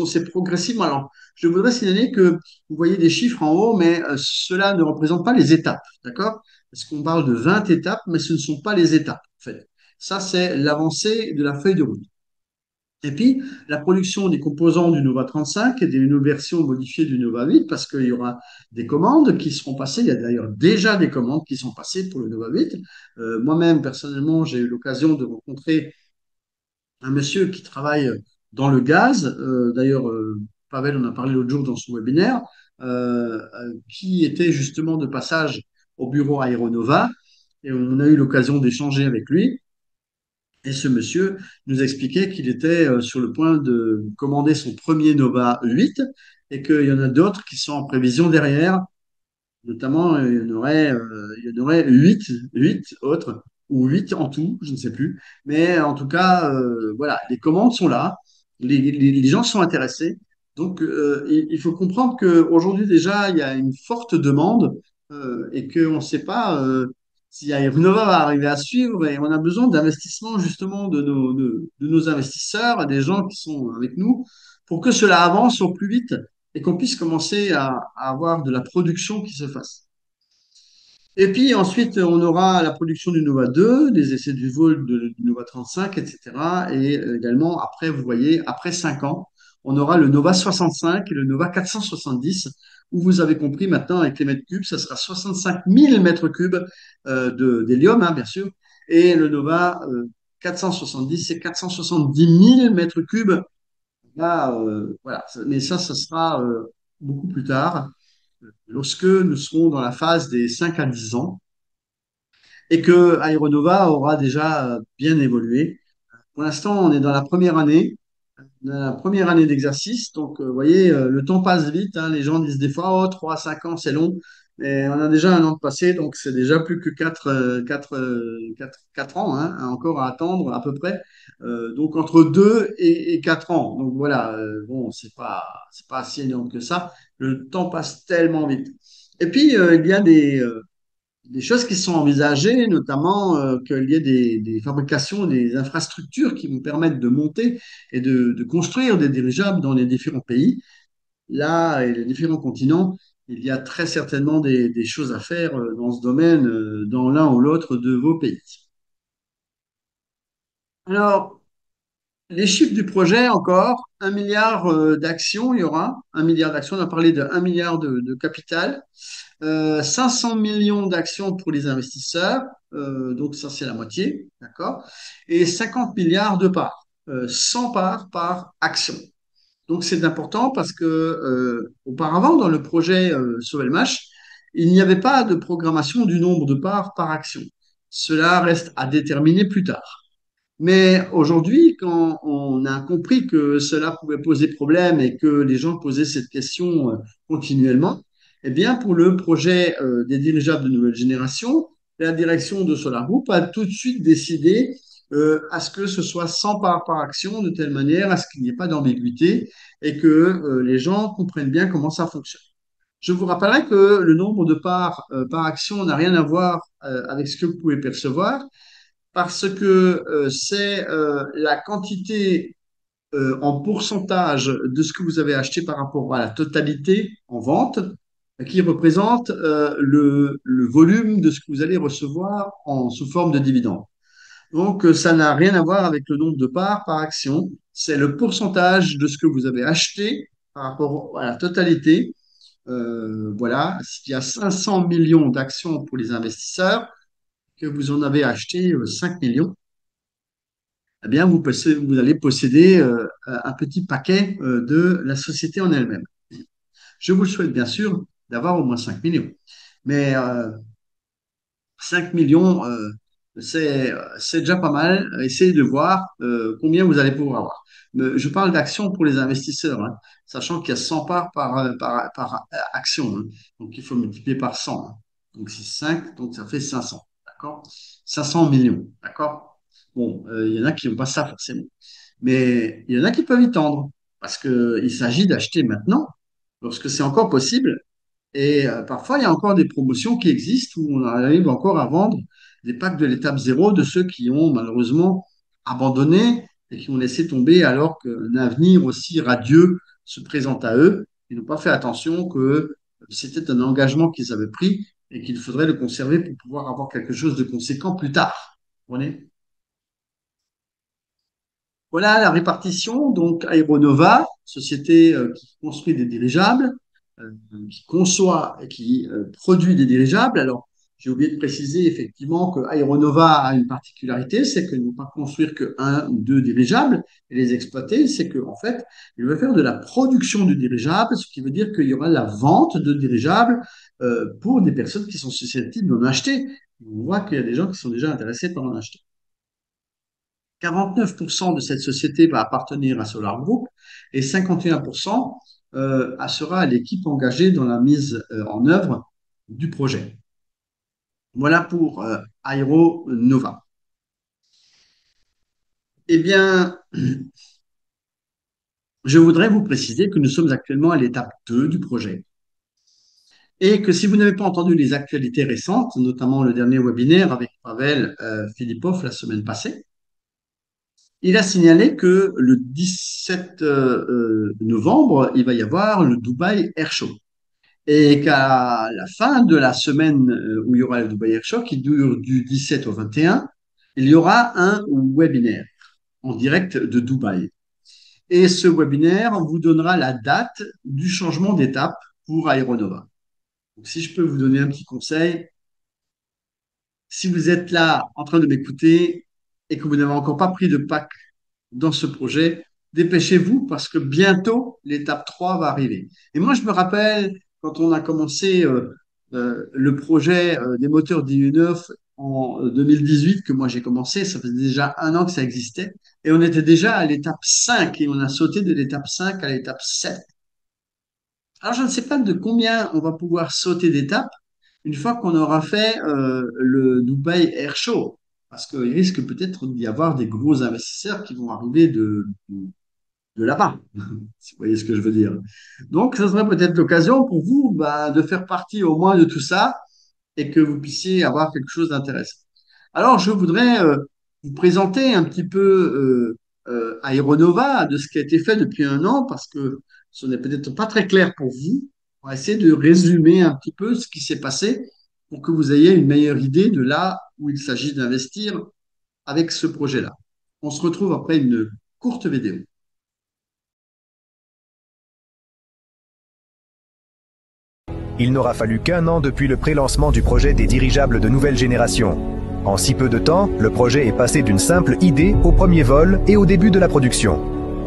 c'est progressivement. Alors, je voudrais signaler que vous voyez des chiffres en haut, mais cela ne représente pas les étapes, d'accord? Parce qu'on parle de 20 étapes, mais ce ne sont pas les étapes, en fait. Ça, c'est l'avancée de la feuille de route. Et puis, la production des composants du Nova 35 et d'une version modifiée du Nova 8, parce qu'il y aura des commandes qui seront passées. Il y a d'ailleurs déjà des commandes qui sont passées pour le Nova 8. Moi-même, personnellement, j'ai eu l'occasion de rencontrer un monsieur qui travaille dans le gaz. D'ailleurs, Pavel en a parlé l'autre jour dans son webinaire, qui était justement de passage au bureau Aéronova. Et on a eu l'occasion d'échanger avec lui. Et ce monsieur nous expliquait qu'il était sur le point de commander son premier Nova 8 et qu'il y en a d'autres qui sont en prévision derrière. Notamment, il y en aurait 8 autres, ou 8 en tout, je ne sais plus. Mais en tout cas, voilà, les commandes sont là, les gens sont intéressés. Donc, il faut comprendre qu'aujourd'hui déjà, il y a une forte demande et qu'on ne sait pas si Renova va arriver à suivre et on a besoin d'investissement justement de nos investisseurs et des gens qui sont avec nous pour que cela avance au plus vite et qu'on puisse commencer à avoir de la production qui se fasse. Et puis ensuite, on aura la production du Nova 2, des essais du vol du Nova 35, etc. Et également, après, vous voyez, après 5 ans, on aura le Nova 65 et le Nova 470, où vous avez compris maintenant, avec les mètres cubes, ça sera 65 000 mètres cubes d'hélium, hein, bien sûr. Et le Nova 470, c'est 470 000 mètres cubes. Là, voilà. Mais ça sera beaucoup plus tard, lorsque nous serons dans la phase des 5 à 10 ans et que Aeronova aura déjà bien évolué. Pour l'instant, on est dans la première année, d'exercice. Donc, vous voyez, le temps passe vite, hein. Les gens disent des fois, oh, 3 à 5 ans, c'est long. Mais on a déjà un an de passé, donc c'est déjà plus que 4 ans, hein, encore à attendre à peu près. Donc entre 2 et 4 ans. Donc voilà, bon, c'est pas si énorme que ça. Le temps passe tellement vite. Et puis, il y a des choses qui sont envisagées, notamment qu'il y ait des fabrications, des infrastructures qui vont permettre de monter et de construire des dirigeables dans les différents pays. Là, et les différents continents, il y a très certainement des choses à faire dans ce domaine, dans l'un ou l'autre de vos pays. Alors, les chiffres du projet encore, 1 milliard d'actions, il y aura 1 milliard d'actions, on a parlé de 1 milliard de capital. 500 millions d'actions pour les investisseurs, donc ça c'est la moitié, d'accord, et 50 milliards de parts, 100 parts par action. Donc c'est important parce que auparavant dans le projet Sovelmash, il n'y avait pas de programmation du nombre de parts par action. Cela reste à déterminer plus tard. Mais aujourd'hui, quand on a compris que cela pouvait poser problème et que les gens posaient cette question continuellement, eh bien, pour le projet des dirigeables de nouvelle génération, la direction de Solar Group a tout de suite décidé à ce que ce soit 100 parts par action, de telle manière à ce qu'il n'y ait pas d'ambiguïté et que les gens comprennent bien comment ça fonctionne. Je vous rappellerai que le nombre de parts par action n'a rien à voir avec ce que vous pouvez percevoir parce que c'est la quantité en pourcentage de ce que vous avez acheté par rapport à la totalité en vente qui représente le volume de ce que vous allez recevoir sous forme de dividende. Donc, ça n'a rien à voir avec le nombre de parts par action. C'est le pourcentage de ce que vous avez acheté par rapport à la totalité. Voilà, s'il y a 500 millions d'actions pour les investisseurs, que vous en avez acheté 5 millions, eh bien, vous allez posséder un petit paquet de la société en elle-même. Je vous le souhaite bien sûr d'avoir au moins 5 millions. Mais 5 millions, c'est déjà pas mal. Essayez de voir combien vous allez pouvoir avoir. Mais je parle d'actions pour les investisseurs, hein, sachant qu'il y a 100 parts par action, hein. Donc, il faut multiplier par 100, hein. Donc, c'est 5, donc ça fait 500. D'accord? 500 millions. D'accord? Bon, il y en a qui n'ont pas ça forcément. Mais il y en a qui peuvent y tendre parce qu'il s'agit d'acheter maintenant, lorsque c'est encore possible. Et parfois, il y a encore des promotions qui existent où on arrive encore à vendre des packs de l'étape zéro de ceux qui ont malheureusement abandonné et qui ont laissé tomber alors qu'un avenir aussi radieux se présente à eux. Ils n'ont pas fait attention que c'était un engagement qu'ils avaient pris et qu'il faudrait le conserver pour pouvoir avoir quelque chose de conséquent plus tard. Vous comprenez? Voilà la répartition. Donc, Aeronova, société qui construit des dirigeables, qui conçoit et qui produit des dirigeables. Alors, j'ai oublié de préciser effectivement que Aeronova a une particularité, c'est que ne pas construire que un ou deux dirigeables et les exploiter, c'est qu'en fait, il veut faire de la production de dirigeables, ce qui veut dire qu'il y aura la vente de dirigeables pour des personnes qui sont susceptibles d'en acheter. On voit qu'il y a des gens qui sont déjà intéressés par en acheter. 49% de cette société va appartenir à Solar Group et 51% sera à l'équipe engagée dans la mise en œuvre du projet. Voilà pour Aero Nova. Eh bien, je voudrais vous préciser que nous sommes actuellement à l'étape 2 du projet et que si vous n'avez pas entendu les actualités récentes, notamment le dernier webinaire avec Pavel Filipov la semaine passée, il a signalé que le 17 novembre, il va y avoir le Dubai Air Show. et qu'à la fin de la semaine où il y aura le Dubai Air Show, qui dure du 17 au 21, il y aura un webinaire en direct de Dubaï. Et ce webinaire vous donnera la date du changement d'étape pour Aeronova. Donc, si je peux vous donner un petit conseil, si vous êtes là en train de m'écouter et que vous n'avez encore pas pris de pack dans ce projet, dépêchez-vous parce que bientôt l'étape 3 va arriver. Et moi, je me rappelle quand on a commencé le projet des moteurs DU9 en 2018, que moi j'ai commencé, ça faisait déjà un an que ça existait, et on était déjà à l'étape 5 et on a sauté de l'étape 5 à l'étape 7. Alors, je ne sais pas de combien on va pouvoir sauter d'étapes une fois qu'on aura fait le Dubai Air Show, parce qu'il risque peut-être d'y avoir des gros investisseurs qui vont arriver de là-bas, si vous voyez ce que je veux dire. Donc, ce serait peut-être l'occasion pour vous bah, de faire partie au moins de tout ça et que vous puissiez avoir quelque chose d'intéressant. Alors, je voudrais vous présenter un petit peu Aeronova, de ce qui a été fait depuis un an, parce que ce n'est peut-être pas très clair pour vous. On va essayer de résumer un petit peu ce qui s'est passé pour que vous ayez une meilleure idée de là où il s'agit d'investir avec ce projet-là. On se retrouve après une courte vidéo. Il n'aura fallu qu'un an depuis le pré-lancement du projet des dirigeables de nouvelle génération. En si peu de temps, le projet est passé d'une simple idée au premier vol et au début de la production.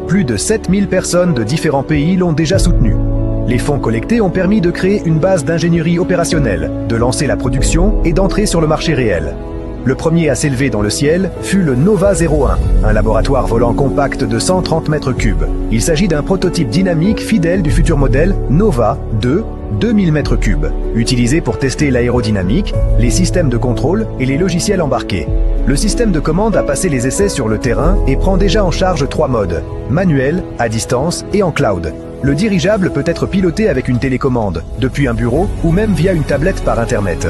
Plus de 7000 personnes de différents pays l'ont déjà soutenu. Les fonds collectés ont permis de créer une base d'ingénierie opérationnelle, de lancer la production et d'entrer sur le marché réel. Le premier à s'élever dans le ciel fut le Nova 01, un laboratoire volant compact de 130 mètres cubes. Il s'agit d'un prototype dynamique fidèle du futur modèle Nova 2, 2000 mètres cubes, utilisé pour tester l'aérodynamique, les systèmes de contrôle et les logiciels embarqués. Le système de commande a passé les essais sur le terrain et prend déjà en charge 3 modes, manuel, à distance et en cloud. Le dirigeable peut être piloté avec une télécommande, depuis un bureau ou même via une tablette par Internet.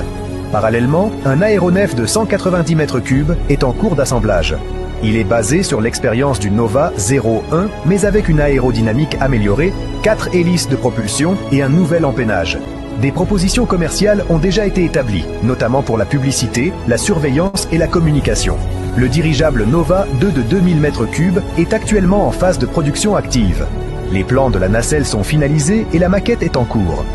Parallèlement, un aéronef de 190 mètres cubes est en cours d'assemblage. Il est basé sur l'expérience du Nova 01, mais avec une aérodynamique améliorée, 4 hélices de propulsion et un nouvel empennage. Des propositions commerciales ont déjà été établies, notamment pour la publicité, la surveillance et la communication. Le dirigeable Nova 2 de 2000 mètres cubes est actuellement en phase de production active. Les plans de la nacelle sont finalisés et la maquette est en cours.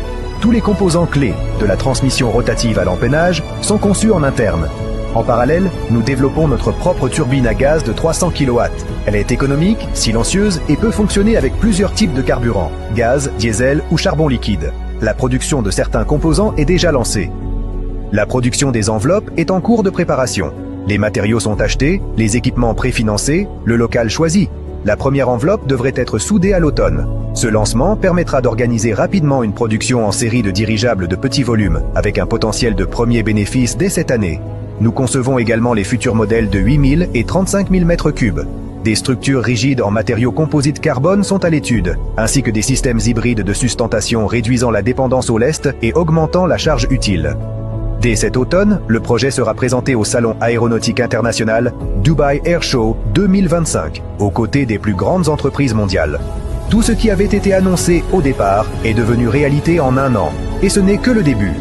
Tous les composants clés, de la transmission rotative à l'empennage, sont conçus en interne. En parallèle, nous développons notre propre turbine à gaz de 300 kW. Elle est économique, silencieuse et peut fonctionner avec plusieurs types de carburants, gaz, diesel ou charbon liquide. La production de certains composants est déjà lancée. La production des enveloppes est en cours de préparation. Les matériaux sont achetés, les équipements préfinancés, le local choisi. La première enveloppe devrait être soudée à l'automne. Ce lancement permettra d'organiser rapidement une production en série de dirigeables de petit volume, avec un potentiel de premier bénéfice dès cette année. Nous concevons également les futurs modèles de 8000 et 35 000 mètres cubes. Des structures rigides en matériaux composites carbone sont à l'étude, ainsi que des systèmes hybrides de sustentation réduisant la dépendance au lest et augmentant la charge utile. Dès cet automne, le projet sera présenté au Salon aéronautique international Dubai Air Show 2025, aux côtés des plus grandes entreprises mondiales. Tout ce qui avait été annoncé au départ est devenu réalité en un an, et ce n'est que le début.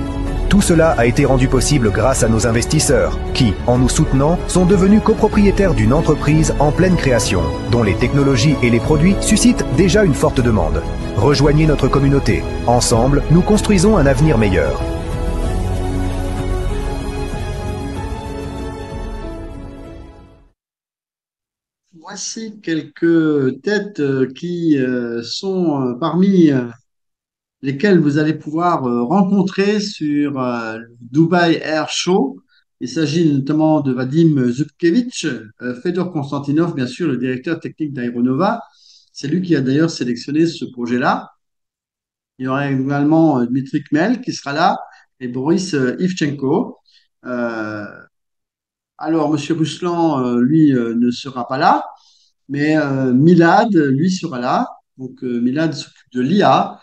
Tout cela a été rendu possible grâce à nos investisseurs, qui, en nous soutenant, sont devenus copropriétaires d'une entreprise en pleine création, dont les technologies et les produits suscitent déjà une forte demande. Rejoignez notre communauté. Ensemble, nous construisons un avenir meilleur. Voici quelques têtes qui sont parmi lesquelles vous allez pouvoir rencontrer sur le Dubai Air Show. Il s'agit notamment de Vadim Zubkevich, Fedor Konstantinov, bien sûr, le directeur technique d'Aeronova. C'est lui qui a d'ailleurs sélectionné ce projet-là. Il y aura également Dmitry Kmel qui sera là et Boris Ivchenko. Euh, alors, Monsieur Ruslan, lui, ne sera pas là. Mais Milad, lui, sera là. Donc, Milad s'occupe de l'IA.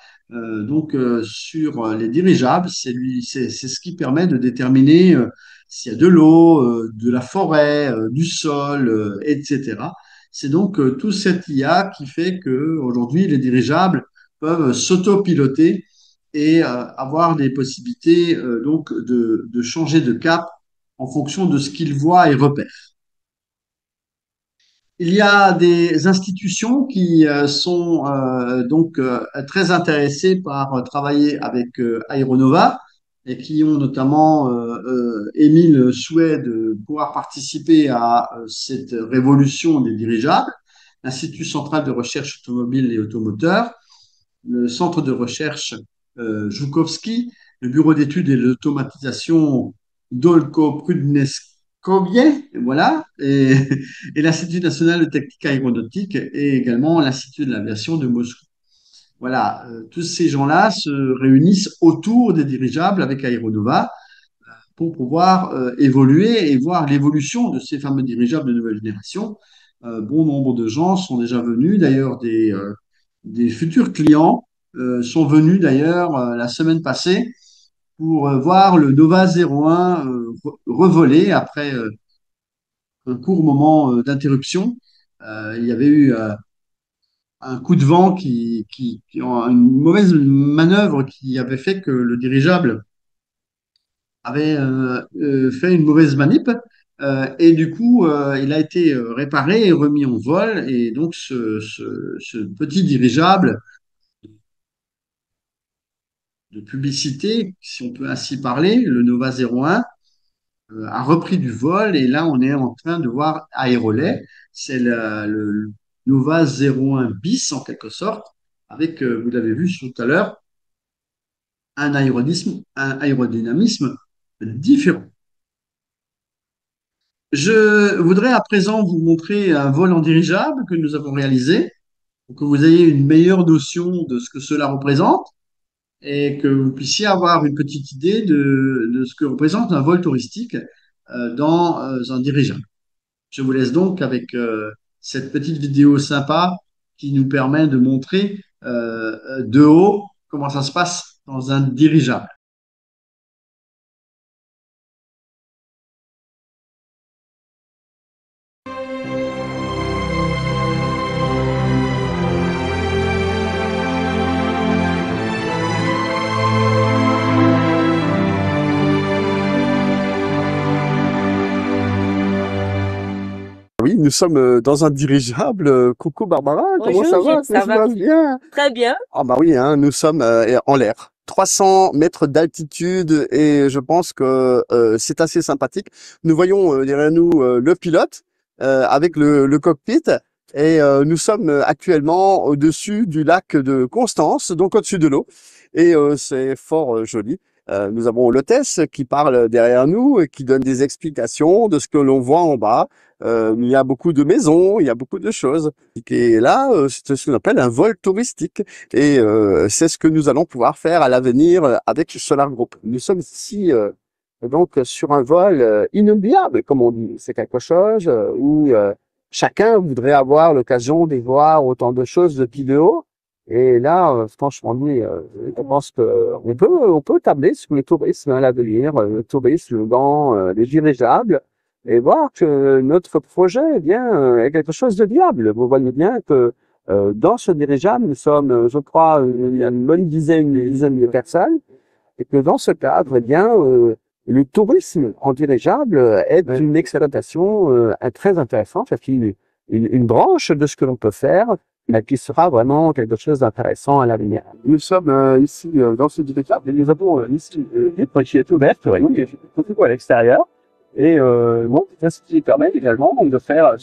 Sur les dirigeables, c'est ce qui permet de déterminer s'il y a de l'eau, de la forêt, du sol, etc. C'est donc toute cette IA qui fait qu'aujourd'hui, les dirigeables peuvent s'autopiloter et avoir des possibilités donc de changer de cap en fonction de ce qu'ils voient et repèrent. Il y a des institutions qui sont donc très intéressées par travailler avec Aeronova et qui ont notamment émis le souhait de pouvoir participer à cette révolution des dirigeables. L'Institut central de recherche automobile et automoteur, le centre de recherche Joukowski, le bureau d'études et l'automatisation Dolko-Prudneskovie, voilà, et l'Institut national de technique aéronautique et également l'Institut de l'aviation de Moscou. Voilà, tous ces gens-là se réunissent autour des dirigeables avec Aeronova pour pouvoir évoluer et voir l'évolution de ces fameux dirigeables de nouvelle génération. Bon nombre de gens sont déjà venus, d'ailleurs des futurs clients sont venus d'ailleurs la semaine passée pour voir le Nova 01 revoler après un court moment d'interruption. Il y avait eu un coup de vent une mauvaise manœuvre qui avait fait que le dirigeable avait fait une mauvaise manip. Et du coup, il a été réparé et remis en vol. Et donc, ce petit dirigeable de publicité, si on peut ainsi parler, le Nova 01, a repris du vol. Et là, on est en train de voir Aérolet. C'est le Nova 01 bis, en quelque sorte, avec, vous l'avez vu tout à l'heure, un aérodynamisme différent. Je voudrais à présent vous montrer un vol en dirigeable que nous avons réalisé pour que vous ayez une meilleure notion de ce que cela représente et que vous puissiez avoir une petite idée de ce que représente un vol touristique dans un dirigeable. Je vous laisse donc avec cette petite vidéo sympa qui nous permet de montrer de haut comment ça se passe dans un dirigeable. Oui, nous sommes dans un dirigeable. Coucou Barbara, comment ça va? Ça va bien? très bien. Ah bah oui, hein, nous sommes en l'air. 300 mètres d'altitude et je pense que c'est assez sympathique. Nous voyons derrière nous le pilote avec le cockpit et nous sommes actuellement au-dessus du lac de Constance, donc au-dessus de l'eau et c'est fort joli. Nous avons l'hôtesse qui parle derrière nous et qui donne des explications de ce que l'on voit en bas. Il y a beaucoup de maisons, il y a beaucoup de choses. Et là, c'est ce qu'on appelle un vol touristique. Et c'est ce que nous allons pouvoir faire à l'avenir avec Solar Group. Nous sommes ici donc sur un vol inoubliable, comme on dit. C'est quelque chose où chacun voudrait avoir l'occasion de voir autant de choses depuis de haut. Et là, franchement, je pense on peut tabler sur le tourisme à l'avenir, le tourisme dans les dirigeables, et voir que notre projet est quelque chose de viable. Vous voyez bien que dans ce dirigeable, nous sommes, je crois, il y a une bonne dizaine de personnes, et que dans ce cadre, le tourisme en dirigeable est une exploitation très intéressante, c'est une branche de ce que l'on peut faire, mais qui sera vraiment quelque chose d'intéressant à l'avenir. Nous sommes ici dans ce dirigeable, et nous avons ici une vitre qui est ouverte, qui est tout à l'extérieur. Et bon, c'est ce qui permet également de faire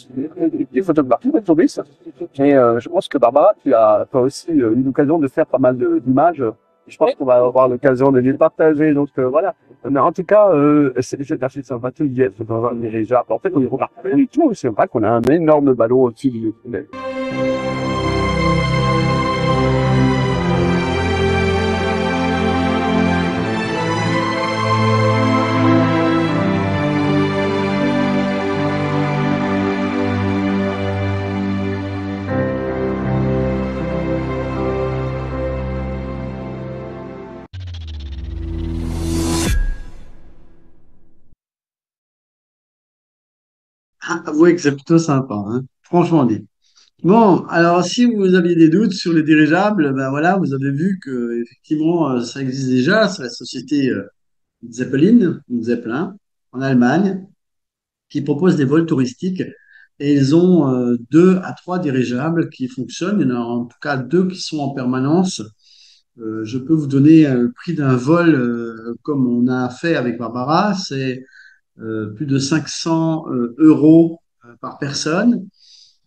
des photographies de touristes. Et je pense que Barbara, tu as aussi eu l'occasion de faire pas mal d'images. Je pense qu'on va avoir l'occasion de les partager. Donc voilà. Mais en tout cas, c'est assez sympathique d'être dans un dirigeable. En fait, on ne remarque pas du tout. C'est vrai qu'on a un énorme ballon au-dessus du tunnel. Avouez que c'est plutôt sympa, hein. Franchement dit. Bon, alors si vous aviez des doutes sur les dirigeables, ben voilà, vous avez vu que effectivement ça existe déjà. C'est la société Zeppelin, ou Zeppelin, en Allemagne, qui propose des vols touristiques. Et ils ont deux à trois dirigeables qui fonctionnent. Il y en a en tout cas deux qui sont en permanence. Je peux vous donner le prix d'un vol comme on a fait avec Barbara. C'est plus de 500 euros par personne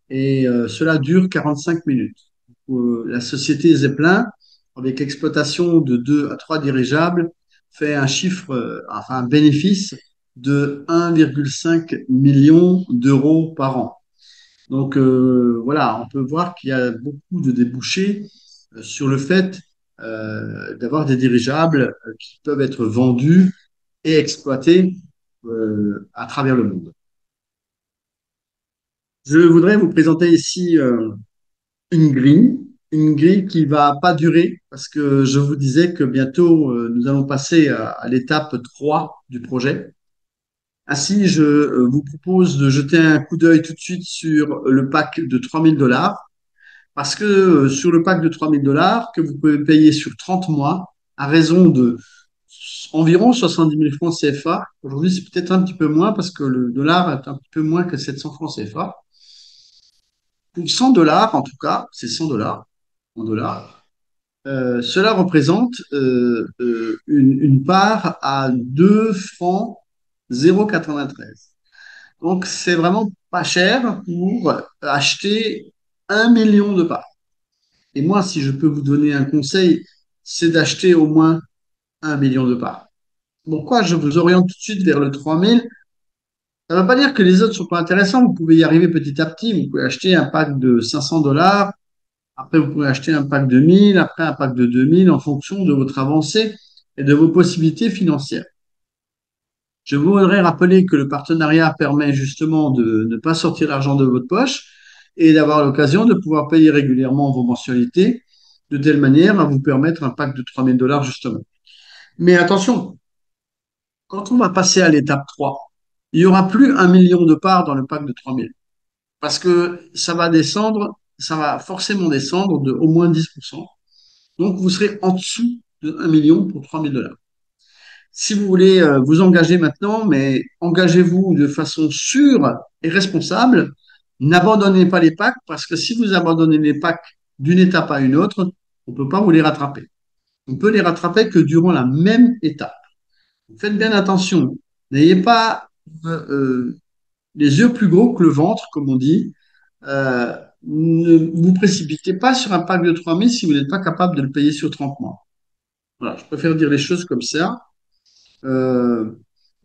et cela dure 45 minutes. La société Zeppelin, avec exploitation de deux à trois dirigeables, fait un chiffre, enfin un bénéfice de 1,5 million d'euros par an. Donc voilà, on peut voir qu'il y a beaucoup de débouchés sur le fait d'avoir des dirigeables qui peuvent être vendus et exploités à travers le monde. Je voudrais vous présenter ici une grille, une grille qui va pas durer parce que je vous disais que bientôt nous allons passer à l'étape 3 du projet. Ainsi, je vous propose de jeter un coup d'œil tout de suite sur le pack de 3 000 $ parce que sur le pack de 3 000 $ que vous pouvez payer sur 30 mois à raison de environ 70 000 francs CFA. Aujourd'hui, c'est peut-être un petit peu moins parce que le dollar est un petit peu moins que 700 francs CFA. Pour 100 dollars, en tout cas, c'est 100 dollars en dollars. Cela représente une part à 2 francs 0,93. Donc, c'est vraiment pas cher pour acheter 1 million de parts. Et moi, si je peux vous donner un conseil, c'est d'acheter au moins 1 million de parts. Pourquoi je vous oriente tout de suite vers le 3000? Ça ne veut pas dire que les autres sont pas intéressants. Vous pouvez y arriver petit à petit. Vous pouvez acheter un pack de 500 dollars. Après, vous pouvez acheter un pack de 1000. Après, un pack de 2000 en fonction de votre avancée et de vos possibilités financières. Je voudrais rappeler que le partenariat permet justement de ne pas sortir l'argent de votre poche et d'avoir l'occasion de pouvoir payer régulièrement vos mensualités de telle manière à vous permettre un pack de 3 000 $ justement. Mais attention, quand on va passer à l'étape 3, il n'y aura plus 1 million de parts dans le pack de 3 000 parce que ça va descendre, ça va forcément descendre de au moins 10%. Donc vous serez en dessous de 1 million pour 3 000 $. Si vous voulez vous engager maintenant, mais engagez-vous de façon sûre et responsable. N'abandonnez pas les packs parce que si vous abandonnez les packs d'une étape à une autre, on ne peut pas vous les rattraper. On peut les rattraper que durant la même étape. Faites bien attention. N'ayez pas les yeux plus gros que le ventre, comme on dit. Ne vous précipitez pas sur un pack de 3 000 si vous n'êtes pas capable de le payer sur 30 mois. Voilà, je préfère dire les choses comme ça. Euh,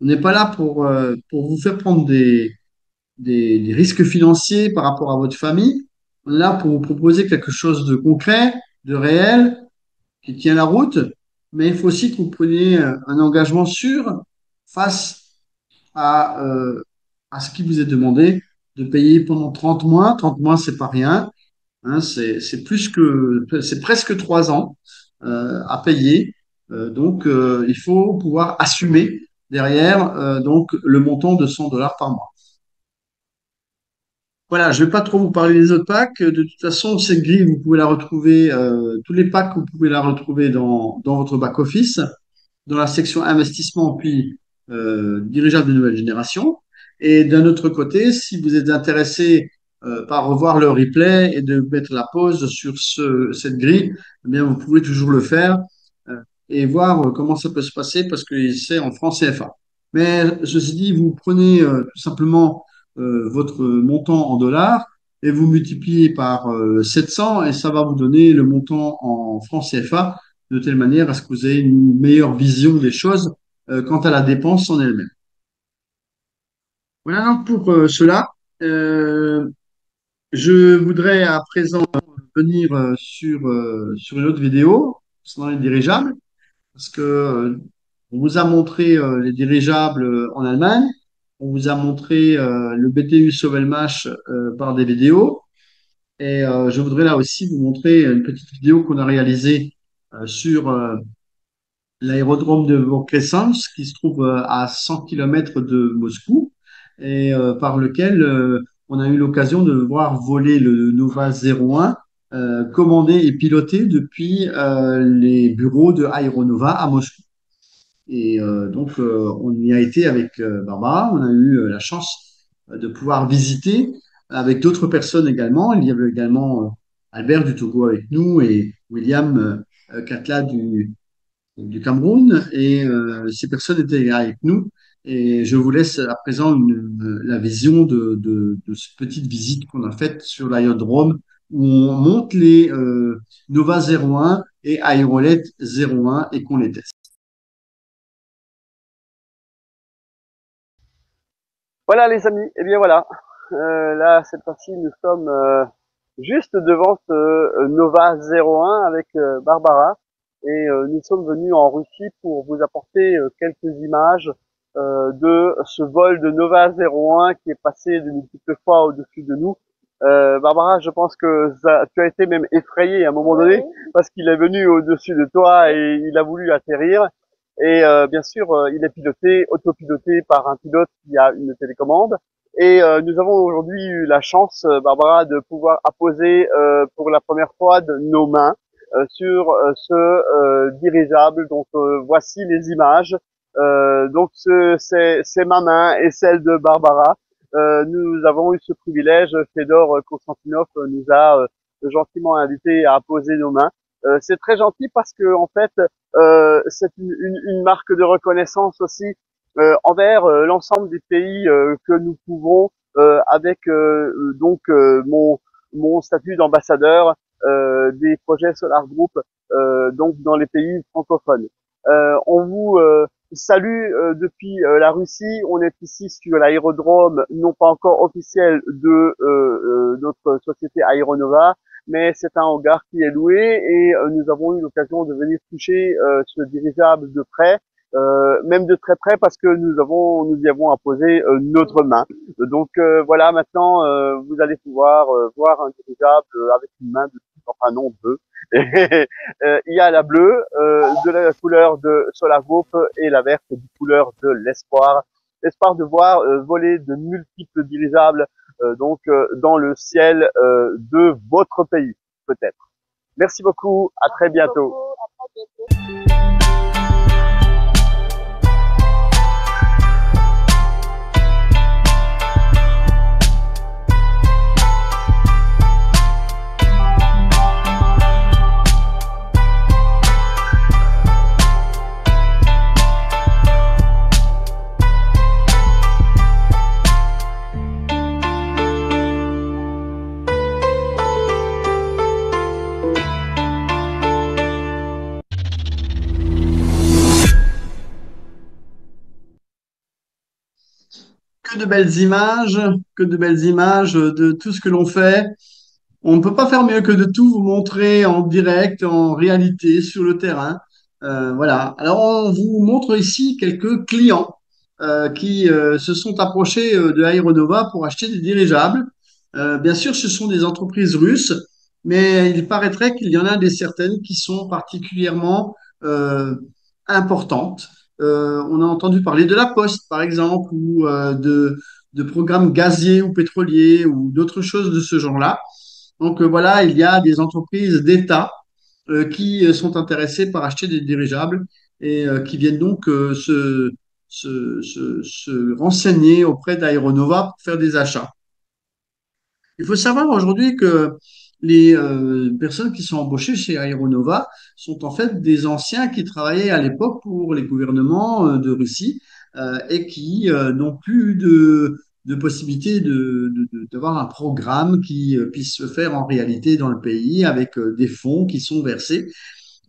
on n'est pas là pour vous faire prendre des risques financiers par rapport à votre famille. On est là pour vous proposer quelque chose de concret, de réel, qui tient la route. Mais il faut aussi que vous preniez un engagement sûr face à, euh, à ce qui vous est demandé de payer pendant 30 mois. 30 mois, c'est pas rien. Hein, c'est presque 3 ans à payer. Donc, il faut pouvoir assumer derrière donc le montant de 100 dollars par mois. Voilà, je ne vais pas trop vous parler des autres packs. De toute façon, cette grille, vous pouvez la retrouver, tous les packs, vous pouvez la retrouver dans votre back-office, dans la section investissement, puis dirigeable de nouvelle génération. Et d'un autre côté, si vous êtes intéressé par revoir le replay et de mettre la pause sur cette grille, eh bien, vous pouvez toujours le faire et voir comment ça peut se passer parce que c'est en francs CFA. Mais ceci dit, vous prenez tout simplement votre montant en dollars et vous multipliez par 700 et ça va vous donner le montant en francs CFA de telle manière à ce que vous ayez une meilleure vision des choses quant à la dépense en elle-même. Voilà donc pour cela. Euh, je voudrais à présent venir sur une autre vidéo concernant les dirigeables parce que on vous a montré les dirigeables en Allemagne, on vous a montré le BTU Sovelmash par des vidéos et je voudrais là aussi vous montrer une petite vidéo qu'on a réalisée sur l'aérodrome de Vokressens, qui se trouve à 100 km de Moscou, et par lequel on a eu l'occasion de voir voler le Nova 01, commandé et piloté depuis les bureaux de Aeronova à Moscou. Et donc, on y a été avec Barbara. On a eu la chance de pouvoir visiter avec d'autres personnes également. Il y avait également Albert du Togo avec nous et William Katla du Cameroun. Et ces personnes étaient avec nous. Et je vous laisse à présent la vision de cette petite visite qu'on a faite sur l'aérodrome où on monte les Nova 01 et Aerolet 01 et qu'on les teste. Voilà les amis, et bien voilà. Là, cette fois-ci, nous sommes juste devant ce Nova 01 avec Barbara. Et nous sommes venus en Russie pour vous apporter quelques images de ce vol de Nova 01 qui est passé de multiples fois au-dessus de nous. Barbara, je pense que tu as été même effrayée à un moment donné parce qu'il est venu au-dessus de toi et il a voulu atterrir. Et bien sûr, il est piloté, autopiloté par un pilote qui a une télécommande. Et nous avons aujourd'hui eu la chance, Barbara, de pouvoir apposer pour la première fois nos mains sur ce dirigeable. Donc voici les images. Donc c'est ma main et celle de Barbara. Nous avons eu ce privilège. Fedor Konstantinov nous a gentiment invités à apposer nos mains. C'est très gentil parce que en fait c'est une marque de reconnaissance aussi envers l'ensemble des pays que nous pouvons avec donc mon statut d'ambassadeur des projets Solar Group donc dans les pays francophones. On vous salue depuis la Russie. On est ici sur l'aérodrome non pas encore officiel de notre société Aeronova, mais c'est un hangar qui est loué et nous avons eu l'occasion de venir toucher ce dirigeable de près, même de très près parce que nous y avons apposé notre main. Donc voilà, maintenant vous allez pouvoir voir un dirigeable avec une main de enfin non deux. Il y a la bleue de la couleur de Solar Group et la verte du couleur de l'espoir. L'espoir de voir voler de multiples dirigeables donc dans le ciel de votre pays, peut-être. Merci beaucoup, à très bientôt. Que de belles images de tout ce que l'on fait. On ne peut pas faire mieux que de tout vous montrer en direct, en réalité, sur le terrain. Voilà. Alors, on vous montre ici quelques clients qui se sont approchés de Aeronova pour acheter des dirigeables. Bien sûr, ce sont des entreprises russes, mais il paraîtrait qu'il y en a des certaines qui sont particulièrement importantes. On a entendu parler de la Poste, par exemple, ou de programmes gaziers ou pétroliers ou d'autres choses de ce genre-là. Donc voilà, il y a des entreprises d'État qui sont intéressées par acheter des dirigeables et qui viennent donc se renseigner auprès d'Aeronova pour faire des achats. Il faut savoir aujourd'hui que les personnes qui sont embauchées chez Aeronova sont en fait des anciens qui travaillaient à l'époque pour les gouvernements de Russie et qui n'ont plus de possibilité d'avoir un programme qui puisse se faire en réalité dans le pays avec des fonds qui sont versés.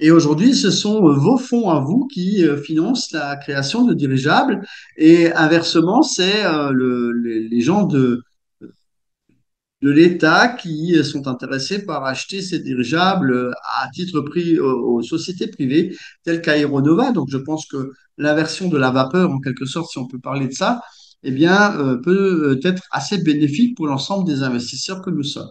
Et aujourd'hui, ce sont vos fonds à vous qui financent la création de dirigeables. Et inversement, c'est les gens de l'État qui sont intéressés par acheter ces dirigeables à titre pris aux sociétés privées telles qu'Aeronova. Donc, je pense que l'inversion de la vapeur, en quelque sorte, si on peut parler de ça, eh bien, peut être assez bénéfique pour l'ensemble des investisseurs que nous sommes.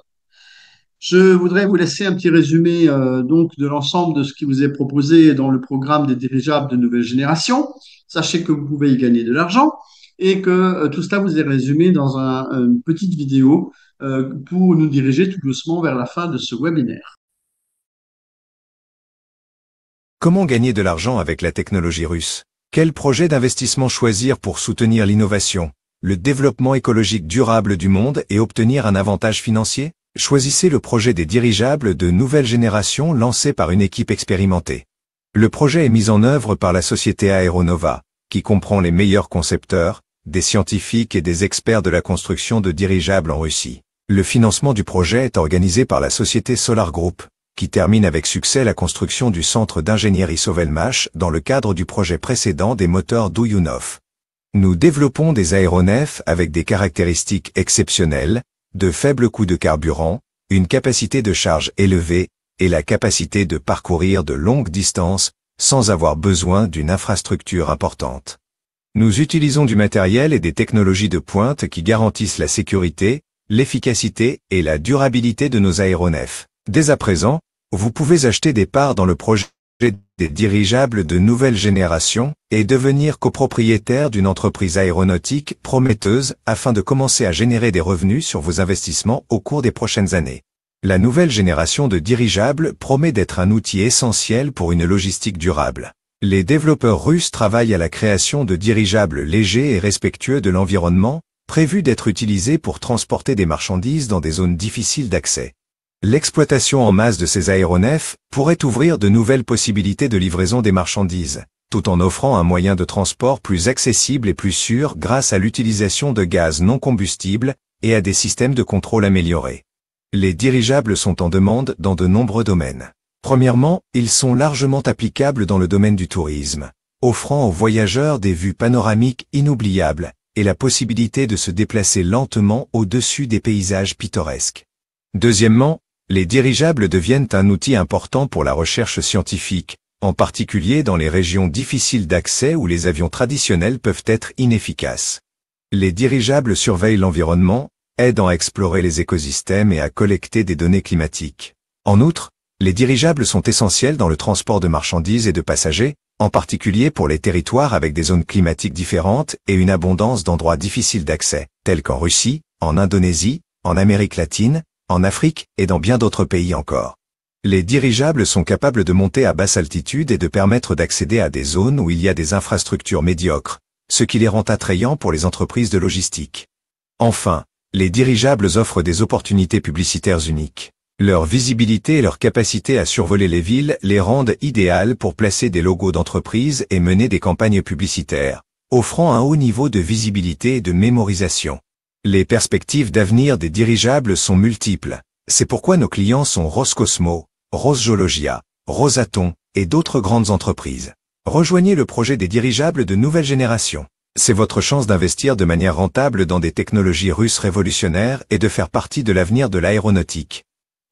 Je voudrais vous laisser un petit résumé donc de l'ensemble de ce qui vous est proposé dans le programme des dirigeables de nouvelle génération. Sachez que vous pouvez y gagner de l'argent. et que tout cela vous est résumé dans une petite vidéo pour nous diriger tout doucement vers la fin de ce webinaire. Comment gagner de l'argent avec la technologie russe? Quel projet d'investissement choisir pour soutenir l'innovation, le développement écologique durable du monde et obtenir un avantage financier? Choisissez le projet des dirigeables de nouvelle génération lancé par une équipe expérimentée. Le projet est mis en œuvre par la société Aeronova, qui comprend les meilleurs concepteurs, des scientifiques et des experts de la construction de dirigeables en Russie. Le financement du projet est organisé par la société Solar Group, qui termine avec succès la construction du centre d'ingénierie Sovelmash dans le cadre du projet précédent des moteurs d'Uyunov. Nous développons des aéronefs avec des caractéristiques exceptionnelles, de faibles coûts de carburant, une capacité de charge élevée et la capacité de parcourir de longues distances sans avoir besoin d'une infrastructure importante. Nous utilisons du matériel et des technologies de pointe qui garantissent la sécurité, l'efficacité et la durabilité de nos aéronefs. Dès à présent, vous pouvez acheter des parts dans le projet des dirigeables de nouvelle génération et devenir copropriétaire d'une entreprise aéronautique prometteuse afin de commencer à générer des revenus sur vos investissements au cours des prochaines années. La nouvelle génération de dirigeables promet d'être un outil essentiel pour une logistique durable. Les développeurs russes travaillent à la création de dirigeables légers et respectueux de l'environnement, prévus d'être utilisés pour transporter des marchandises dans des zones difficiles d'accès. L'exploitation en masse de ces aéronefs pourrait ouvrir de nouvelles possibilités de livraison des marchandises, tout en offrant un moyen de transport plus accessible et plus sûr grâce à l'utilisation de gaz non combustibles et à des systèmes de contrôle améliorés. Les dirigeables sont en demande dans de nombreux domaines. Premièrement, ils sont largement applicables dans le domaine du tourisme, offrant aux voyageurs des vues panoramiques inoubliables et la possibilité de se déplacer lentement au-dessus des paysages pittoresques. Deuxièmement, les dirigeables deviennent un outil important pour la recherche scientifique, en particulier dans les régions difficiles d'accès où les avions traditionnels peuvent être inefficaces. Les dirigeables surveillent l'environnement, aidant à explorer les écosystèmes et à collecter des données climatiques. En outre, les dirigeables sont essentiels dans le transport de marchandises et de passagers, en particulier pour les territoires avec des zones climatiques différentes et une abondance d'endroits difficiles d'accès, tels qu'en Russie, en Indonésie, en Amérique latine, en Afrique et dans bien d'autres pays encore. Les dirigeables sont capables de monter à basse altitude et de permettre d'accéder à des zones où il y a des infrastructures médiocres, ce qui les rend attrayants pour les entreprises de logistique. Enfin, les dirigeables offrent des opportunités publicitaires uniques. Leur visibilité et leur capacité à survoler les villes les rendent idéales pour placer des logos d'entreprises et mener des campagnes publicitaires, offrant un haut niveau de visibilité et de mémorisation. Les perspectives d'avenir des dirigeables sont multiples. C'est pourquoi nos clients sont Roscosmo, Rosgeologia, Rosatom et d'autres grandes entreprises. Rejoignez le projet des dirigeables de nouvelle génération. C'est votre chance d'investir de manière rentable dans des technologies russes révolutionnaires et de faire partie de l'avenir de l'aéronautique.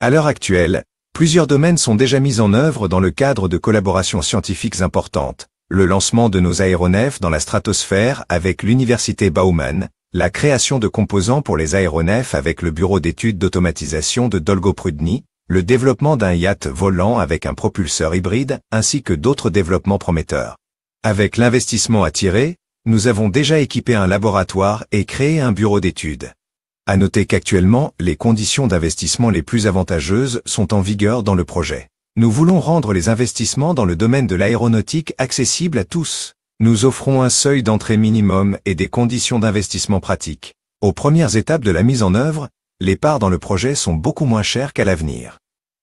À l'heure actuelle, plusieurs domaines sont déjà mis en œuvre dans le cadre de collaborations scientifiques importantes. Le lancement de nos aéronefs dans la stratosphère avec l'université Bauman, la création de composants pour les aéronefs avec le bureau d'études d'automatisation de Dolgoprudny, le développement d'un yacht volant avec un propulseur hybride, ainsi que d'autres développements prometteurs. Avec l'investissement attiré, nous avons déjà équipé un laboratoire et créé un bureau d'études. À noter qu'actuellement, les conditions d'investissement les plus avantageuses sont en vigueur dans le projet. Nous voulons rendre les investissements dans le domaine de l'aéronautique accessibles à tous. Nous offrons un seuil d'entrée minimum et des conditions d'investissement pratiques. Aux premières étapes de la mise en œuvre, les parts dans le projet sont beaucoup moins chères qu'à l'avenir.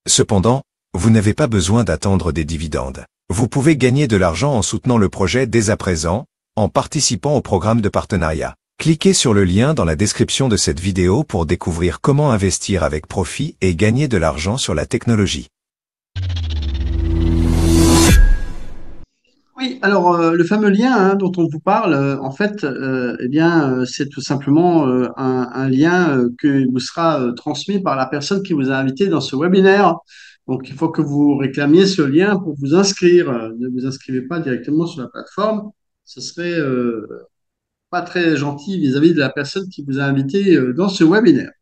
Cependant, vous n'avez pas besoin d'attendre des dividendes. Vous pouvez gagner de l'argent en soutenant le projet dès à présent, en participant au programme de partenariat. Cliquez sur le lien dans la description de cette vidéo pour découvrir comment investir avec profit et gagner de l'argent sur la technologie. Oui, alors le fameux lien dont on vous parle, en fait, eh bien, c'est tout simplement un lien que vous sera transmis par la personne qui vous a invité dans ce webinaire. Donc, il faut que vous réclamiez ce lien pour vous inscrire. Ne vous inscrivez pas directement sur la plateforme. Ce serait pas très gentil vis-à-vis de la personne qui vous a invité dans ce webinaire.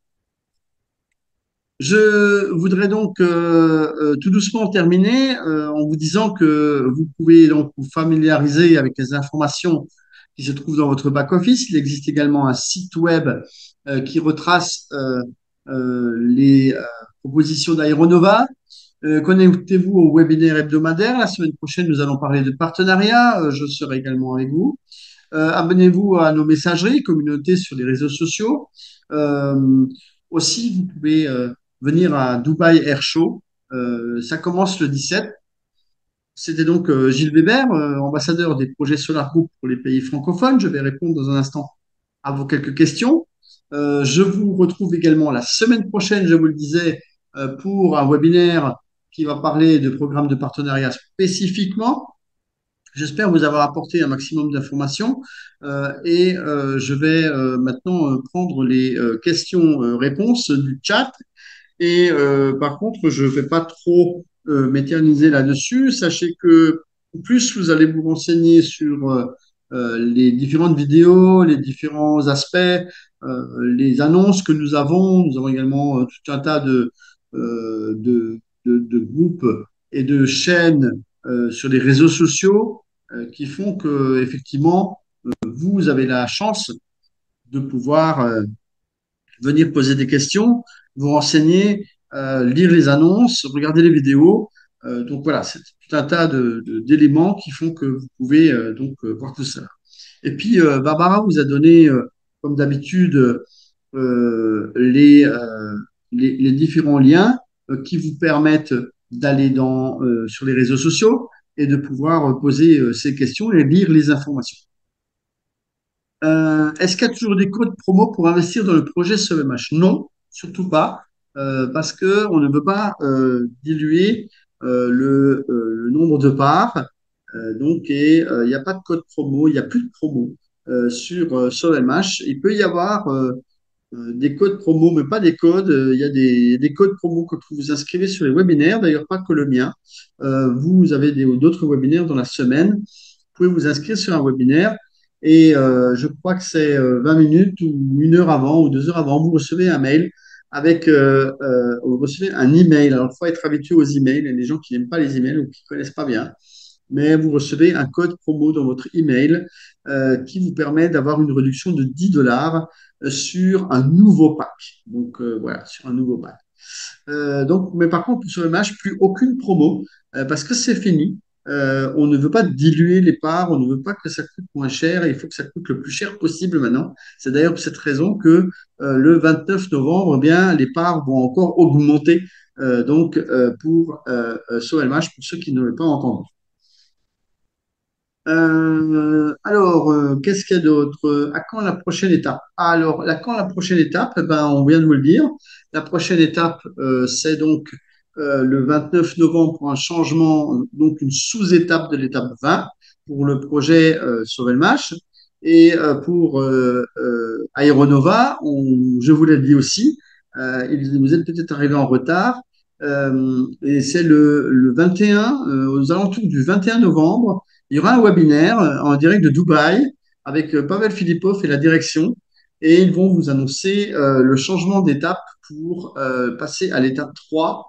Je voudrais donc tout doucement terminer en vous disant que vous pouvez donc vous familiariser avec les informations qui se trouve dans votre back-office. Il existe également un site web qui retrace les propositions d'Aéronova. Connectez-vous au webinaire hebdomadaire. La semaine prochaine, nous allons parler de partenariat. Je serai également avec vous. Abonnez-vous à nos messageries, communautés sur les réseaux sociaux. Euh, Aussi, vous pouvez venir à Dubaï Air Show. Ça commence le 17. C'était donc Gilles Weber, ambassadeur des projets Solar Group pour les pays francophones. Je vais répondre dans un instant à vos quelques questions. Je vous retrouve également la semaine prochaine, je vous le disais, pour un webinaire qui va parler de programmes de partenariat spécifiquement. J'espère vous avoir apporté un maximum d'informations je vais maintenant prendre les questions-réponses du chat. Par contre, je ne vais pas trop m'éterniser là-dessus. Sachez que plus vous allez vous renseigner sur les différentes vidéos, les différents aspects, les annonces que nous avons également tout un tas de groupes et de chaînes sur les réseaux sociaux qui font que effectivement vous avez la chance de pouvoir venir poser des questions, vous renseigner, lire les annonces, regarder les vidéos. Donc voilà, c'est tout un tas d'éléments qui font que vous pouvez voir tout ça. Et puis Barbara vous a donné, comme d'habitude, les différents liens qui vous permettent d'aller sur les réseaux sociaux et de pouvoir poser ces questions et lire les informations. Est-ce qu'il y a toujours des codes promo pour investir dans le projet SEMH? Non, surtout pas, parce que on ne veut pas diluer le nombre de parts. Il n'y a pas de code promo, il n'y a plus de promo sur SEMH. Il peut y avoir des codes promo, mais pas des codes. Il y a des codes promo quand vous vous inscrivez sur les webinaires, d'ailleurs pas que le mien. Vous avez d'autres webinaires dans la semaine. Vous pouvez vous inscrire sur un webinaire et je crois que c'est 20 minutes ou 1 heure avant ou 2 heures avant, vous recevez un mail vous recevez un email. Alors, il faut être habitué aux emails. Il y a des gens qui n'aiment pas les emails ou qui ne connaissent pas bien. Mais vous recevez un code promo dans votre email qui vous permet d'avoir une réduction de 10 dollars sur un nouveau pack. Donc, voilà, sur un nouveau pack. Mais par contre, sur le match, plus aucune promo parce que c'est fini. On ne veut pas diluer les parts, on ne veut pas que ça coûte moins cher, il faut que ça coûte le plus cher possible maintenant. C'est d'ailleurs pour cette raison que le 29 novembre, eh bien, les parts vont encore augmenter pour SOLMH, pour ceux qui ne l'ont pas entendu. Qu'est-ce qu'il y a d'autre? À quand la prochaine étape? Quand la prochaine étape, eh ben, on vient de vous le dire. La prochaine étape, c'est donc le 29 novembre pour un changement, donc une sous-étape de l'étape 20 pour le projet Sovelmash. Et pour Aéronova, je vous l'ai dit aussi, vous êtes peut-être arrivé en retard. Et c'est le 21, aux alentours du 21 novembre, il y aura un webinaire en direct de Dubaï avec Pavel Filipov et la direction. Et ils vont vous annoncer le changement d'étape pour passer à l'étape 3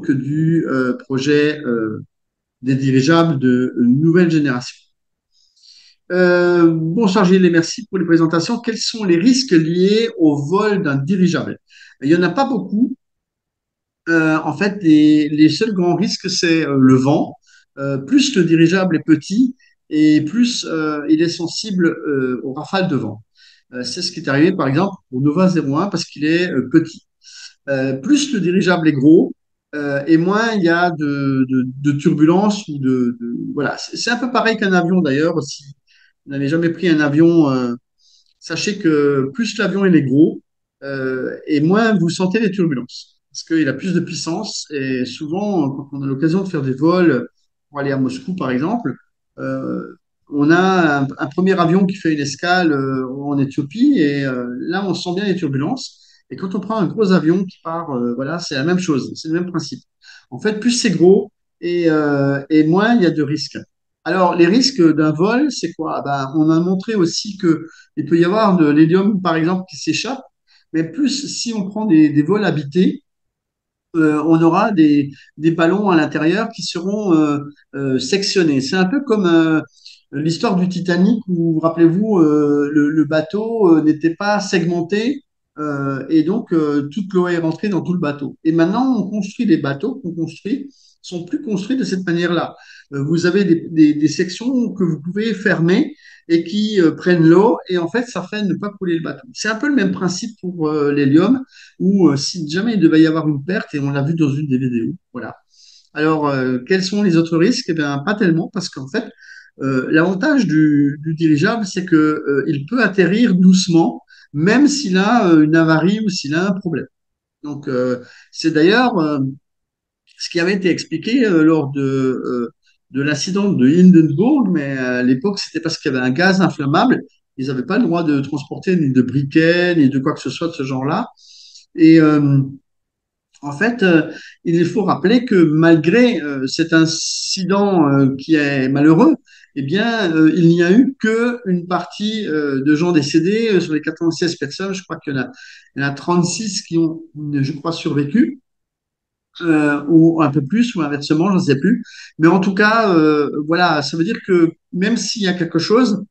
du projet des dirigeables de nouvelle génération. Bonsoir Gilles et merci pour les présentations. Quels sont les risques liés au vol d'un dirigeable? Il n'y en a pas beaucoup. En fait, les seuls grands risques, c'est le vent. Plus le dirigeable est petit et plus il est sensible aux rafales de vent. C'est ce qui est arrivé, par exemple, au Nova 01 parce qu'il est petit. Plus le dirigeable est gros et moins il y a de turbulences voilà. C'est un peu pareil qu'un avion d'ailleurs. Si vous n'avez jamais pris un avion, sachez que plus l'avion est gros et moins vous sentez les turbulences parce qu'il a plus de puissance et souvent quand on a l'occasion de faire des vols pour aller à Moscou par exemple, on a un premier avion qui fait une escale en Éthiopie et là on sent bien les turbulences et quand on prend un gros avion qui part, voilà, c'est la même chose, c'est le même principe. En fait, plus c'est gros et moins il y a de risques. Alors, les risques d'un vol, c'est quoi? Ben, on a montré aussi qu'il peut y avoir de l'hélium, par exemple, qui s'échappe, mais plus si on prend des vols habités, on aura des ballons à l'intérieur qui seront sectionnés. C'est un peu comme l'histoire du Titanic où, rappelez-vous, le bateau n'était pas segmenté et donc toute l'eau est rentrée dans tout le bateau. Et maintenant, on construit les bateaux qu'on construit sont plus construits de cette manière-là. Vous avez des sections que vous pouvez fermer et qui prennent l'eau et en fait, ça fait ne pas couler le bateau. C'est un peu le même principe pour l'hélium où si jamais il devait y avoir une perte, et on l'a vu dans une des vidéos, voilà. Alors, quels sont les autres risques? Eh bien, pas tellement, parce qu'en fait, l'avantage du dirigeable, c'est que, il peut atterrir doucement, même s'il a une avarie ou s'il a un problème. Donc, c'est d'ailleurs ce qui avait été expliqué lors de l'incident de Hindenburg, mais à l'époque, c'était parce qu'il y avait un gaz inflammable. Ils n'avaient pas le droit de transporter ni de briquets, ni de quoi que ce soit de ce genre-là. Et en fait, il faut rappeler que malgré cet incident qui est malheureux, eh bien, il n'y a eu qu'une partie de gens décédés sur les 96 personnes. Je crois qu'il y en a 36 qui ont, je crois, survécu, ou un peu plus, ou inversement, je ne sais plus. Mais en tout cas, voilà, ça veut dire que même s'il y a quelque chose,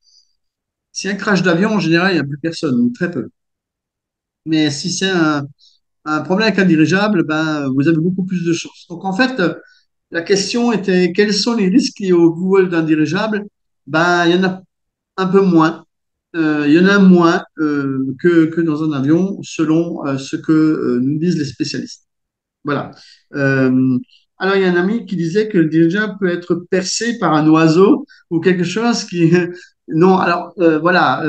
s'il y a un crash d'avion, en général, il n'y a plus personne, ou très peu. Mais si c'est un problème avec un dirigeable, ben, vous avez beaucoup plus de chances. Donc, en fait, la question était quels sont les risques liés au vol d'un dirigeable? Ben, il y en a un peu moins. Il y en a moins que dans un avion, selon ce que nous disent les spécialistes. Voilà. Euh, alors, il y a un ami qui disait que le dirigeable peut être percé par un oiseau ou quelque chose qui... Non, alors, voilà.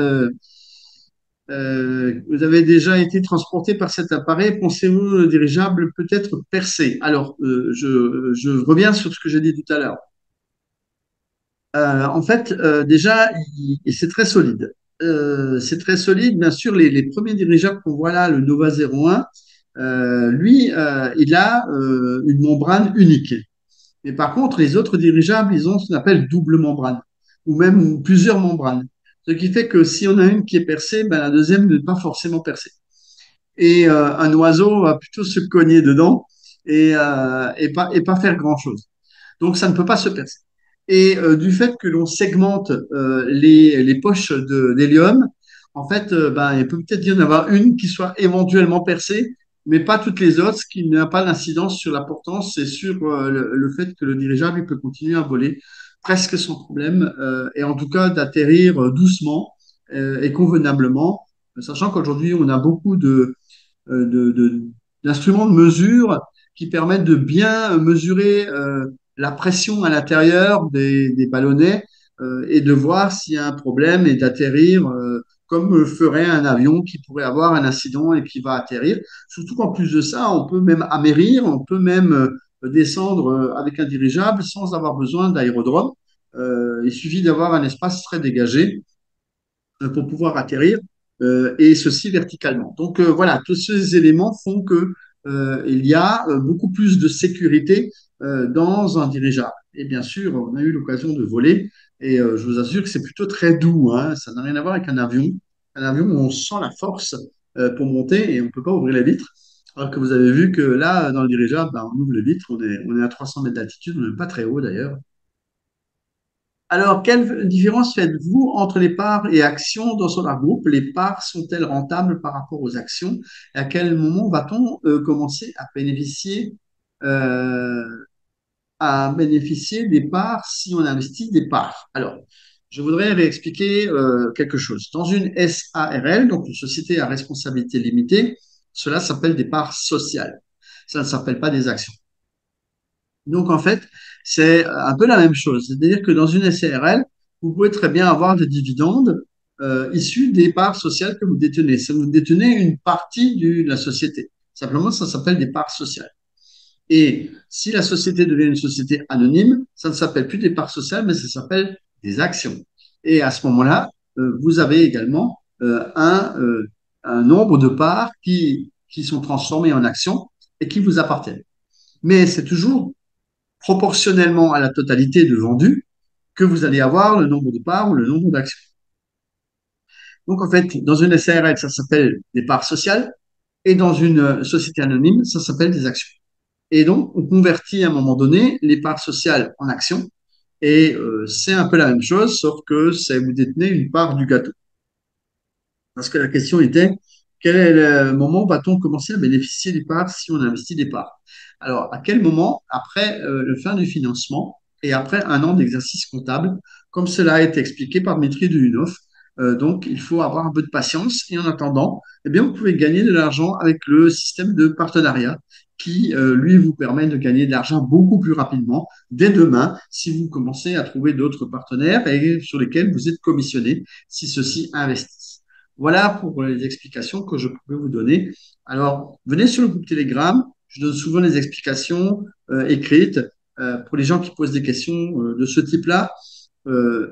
Vous avez déjà été transporté par cet appareil. Pensez-vous le dirigeable peut être percé? Alors, je reviens sur ce que j'ai dit tout à l'heure. En fait, déjà, c'est très solide. C'est très solide. Bien sûr, les premiers dirigeables qu'on voit là, le Nova 01, lui, il a une membrane unique. Mais par contre, les autres dirigeables, ils ont ce qu'on appelle double membrane, ou même plusieurs membranes. Ce qui fait que si on a une qui est percée, ben, la deuxième n'est pas forcément percée. Et un oiseau va plutôt se cogner dedans et pas faire grand-chose. Donc, ça ne peut pas se percer. Et du fait que l'on segmente les poches d'hélium, en fait, ben, il peut peut-être y en avoir une qui soit éventuellement percée, mais pas toutes les autres, ce qui n'a pas d'incidence sur la portance et sur le fait que le dirigeable il peut continuer à voler presque sans problème, et en tout cas d'atterrir doucement et convenablement, sachant qu'aujourd'hui, on a beaucoup d'instruments de mesure qui permettent de bien mesurer la pression à l'intérieur des ballonnets et de voir s'il y a un problème et d'atterrir comme ferait un avion qui pourrait avoir un incident et qui va atterrir. Surtout qu'en plus de ça, on peut même amérir, on peut même descendre avec un dirigeable sans avoir besoin d'aérodrome. Il suffit d'avoir un espace très dégagé pour pouvoir atterrir, et ceci verticalement. Donc voilà, tous ces éléments font que il y a beaucoup plus de sécurité dans un dirigeable. Et bien sûr, on a eu l'occasion de voler et je vous assure que c'est plutôt très doux, hein. Ça n'a rien à voir avec un avion. Un avion où on sent la force pour monter et on ne peut pas ouvrir les vitres. Alors que vous avez vu que là, dans le dirigeable, ben, on ouvre les vitres, on est à 300 mètres d'altitude, on n'est pas très haut d'ailleurs. Alors, quelle différence faites-vous entre les parts et actions dans Solar Group? Les parts sont-elles rentables par rapport aux actions? Et à quel moment va-t-on commencer euh, à bénéficier des parts si on investit des parts? Alors, je voudrais réexpliquer quelque chose. Dans une SARL, donc une société à responsabilité limitée, cela s'appelle des parts sociales. Ça ne s'appelle pas des actions. Donc, en fait, c'est un peu la même chose. C'est-à-dire que dans une SARL, vous pouvez très bien avoir des dividendes issus des parts sociales que vous détenez. Si vous détenez une partie de la société. Simplement, ça s'appelle des parts sociales. Et si la société devient une société anonyme, ça ne s'appelle plus des parts sociales, mais ça s'appelle des actions. Et à ce moment-là, vous avez également un nombre de parts qui sont transformées en actions et qui vous appartiennent. Mais c'est toujours proportionnellement à la totalité de vendus que vous allez avoir le nombre de parts ou le nombre d'actions. Donc, en fait, dans une SARL, ça s'appelle des parts sociales et dans une société anonyme, ça s'appelle des actions. Et donc, on convertit à un moment donné les parts sociales en actions Et c'est un peu la même chose, sauf que c'est vous détenez une part du gâteau. Parce que la question était, quel est le moment où va-t-on commencer à bénéficier des parts si on investit des parts? Alors, à quel moment? Après le fin du financement et après un an d'exercice comptable, comme cela a été expliqué par Dmitri Duyunov. Donc, il faut avoir un peu de patience et en attendant, eh bien, vous pouvez gagner de l'argent avec le système de partenariat qui, lui, vous permet de gagner de l'argent beaucoup plus rapidement dès demain si vous commencez à trouver d'autres partenaires et sur lesquels vous êtes commissionné si ceux-ci investissent. Voilà pour les explications que je pouvais vous donner. Alors, venez sur le groupe Telegram. Je donne souvent les explications écrites pour les gens qui posent des questions de ce type-là.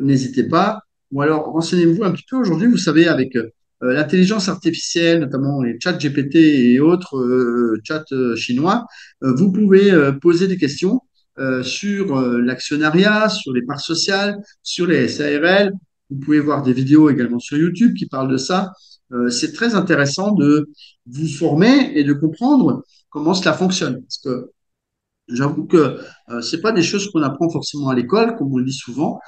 N'hésitez pas. Ou alors, renseignez-vous un petit peu aujourd'hui. Vous savez, avec l'intelligence artificielle, notamment les chats GPT et autres chats chinois, vous pouvez poser des questions sur l'actionnariat, sur les parts sociales, sur les SARL. Vous pouvez voir des vidéos également sur YouTube qui parlent de ça. C'est très intéressant de vous former et de comprendre comment cela fonctionne. Parce que j'avoue que c'est pas des choses qu'on apprend forcément à l'école, comme on le dit souvent,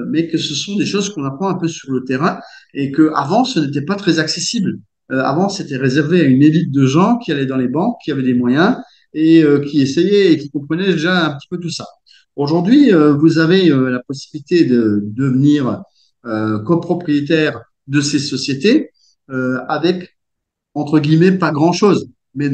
mais que ce sont des choses qu'on apprend un peu sur le terrain et que avant ce n'était pas très accessible. Avant, c'était réservé à une élite de gens qui allaient dans les banques, qui avaient des moyens et qui essayaient et qui comprenaient déjà un petit peu tout ça. Aujourd'hui, vous avez la possibilité de devenir copropriétaire de ces sociétés avec entre guillemets, pas grand-chose, mais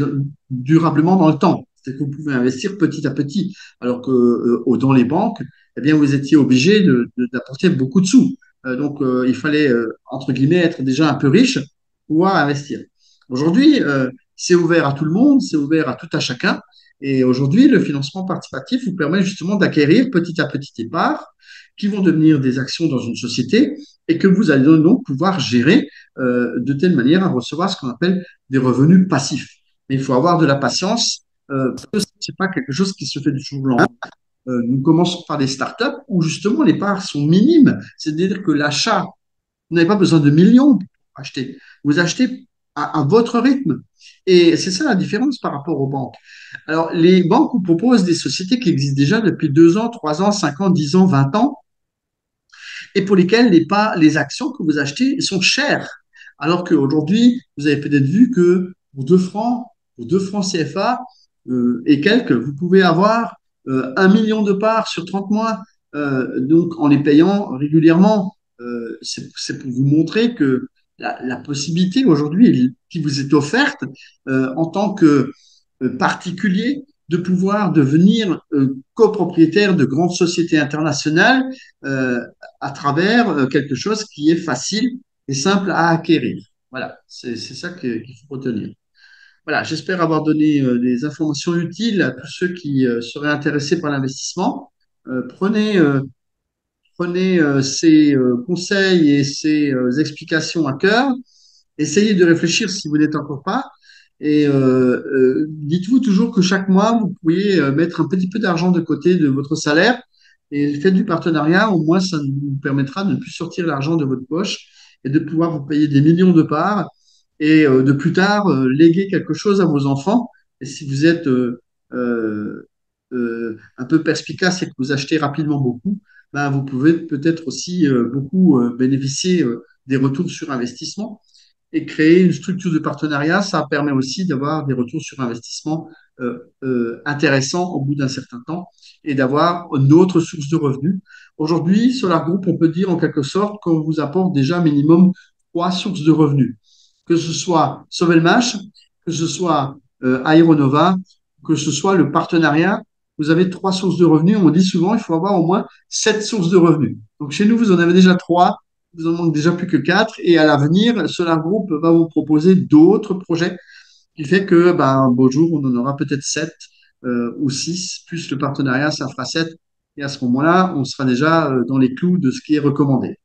durablement dans le temps. C'est que vous pouvez investir petit à petit, alors que dans les banques, eh bien, vous étiez obligé d'apporter beaucoup de sous. Il fallait, entre guillemets, être déjà un peu riche pour pouvoir investir. Aujourd'hui, c'est ouvert à tout le monde, c'est ouvert à tout à chacun. Et aujourd'hui, le financement participatif vous permet justement d'acquérir petit à petit des parts qui vont devenir des actions dans une société et que vous allez donc pouvoir gérer de telle manière à recevoir ce qu'on appelle des revenus passifs. Mais il faut avoir de la patience parce que ce n'est pas quelque chose qui se fait du jour au lendemain. Nous commençons par des startups où justement les parts sont minimes, c'est-à-dire que l'achat, vous n'avez pas besoin de millions pour acheter. Vous achetez à votre rythme. Et c'est ça la différence par rapport aux banques. Alors, les banques vous proposent des sociétés qui existent déjà depuis 2 ans, 3 ans, 5 ans, 10 ans, 20 ans, et pour lesquelles les actions que vous achetez sont chères. Alors qu'aujourd'hui, vous avez peut-être vu que pour 2 francs CFA et quelques, vous pouvez avoir 1 million de parts sur 30 mois, donc en les payant régulièrement. C'est pour vous montrer que la possibilité aujourd'hui qui vous est offerte en tant que particulier de pouvoir devenir copropriétaire de grandes sociétés internationales euh, à travers quelque chose qui est facile et simple à acquérir. Voilà, c'est ça qu'il faut retenir. Voilà, j'espère avoir donné des informations utiles à tous ceux qui seraient intéressés par l'investissement. Prenez ces conseils et ces explications à cœur. Essayez de réfléchir si vous n'êtes encore pas. Et dites-vous toujours que chaque mois, vous pourriez mettre un petit peu d'argent de côté de votre salaire et faites du partenariat. Au moins, ça vous permettra de ne plus sortir l'argent de votre poche et de pouvoir vous payer des millions de parts et de plus tard léguer quelque chose à vos enfants. Et si vous êtes un peu perspicace et que vous achetez rapidement beaucoup, ben, vous pouvez peut-être aussi beaucoup bénéficier des retours sur investissement et créer une structure de partenariat. Ça permet aussi d'avoir des retours sur investissement intéressants au bout d'un certain temps et d'avoir une autre source de revenus. Aujourd'hui, Solar Group, on peut dire en quelque sorte qu'on vous apporte déjà minimum 3 sources de revenus, que ce soit Sovelmash, que ce soit Aeronova, que ce soit le partenariat. Vous avez 3 sources de revenus. On dit souvent qu'il faut avoir au moins 7 sources de revenus. Donc chez nous, vous en avez déjà 3. Vous en manque déjà plus que 4. Et à l'avenir, Solar Group va vous proposer d'autres projets qui fait que, ben, un beau jour, on en aura peut-être 7 ou 6, plus le partenariat, ça fera 7. Et à ce moment-là, on sera déjà dans les clous de ce qui est recommandé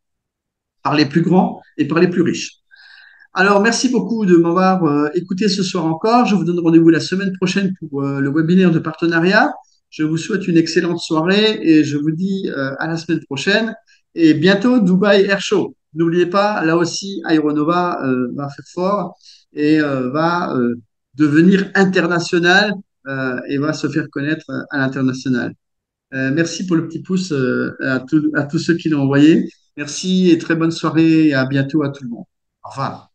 par les plus grands et par les plus riches. Alors, merci beaucoup de m'avoir écouté ce soir encore. Je vous donne rendez-vous la semaine prochaine pour le webinaire de partenariat. Je vous souhaite une excellente soirée et je vous dis à la semaine prochaine. Et bientôt, Dubaï Air Show. N'oubliez pas, là aussi, Aeronova va faire fort et va devenir international et va se faire connaître à l'international. Merci pour le petit pouce à tous ceux qui l'ont envoyé. Merci et très bonne soirée et à bientôt à tout le monde. Au revoir.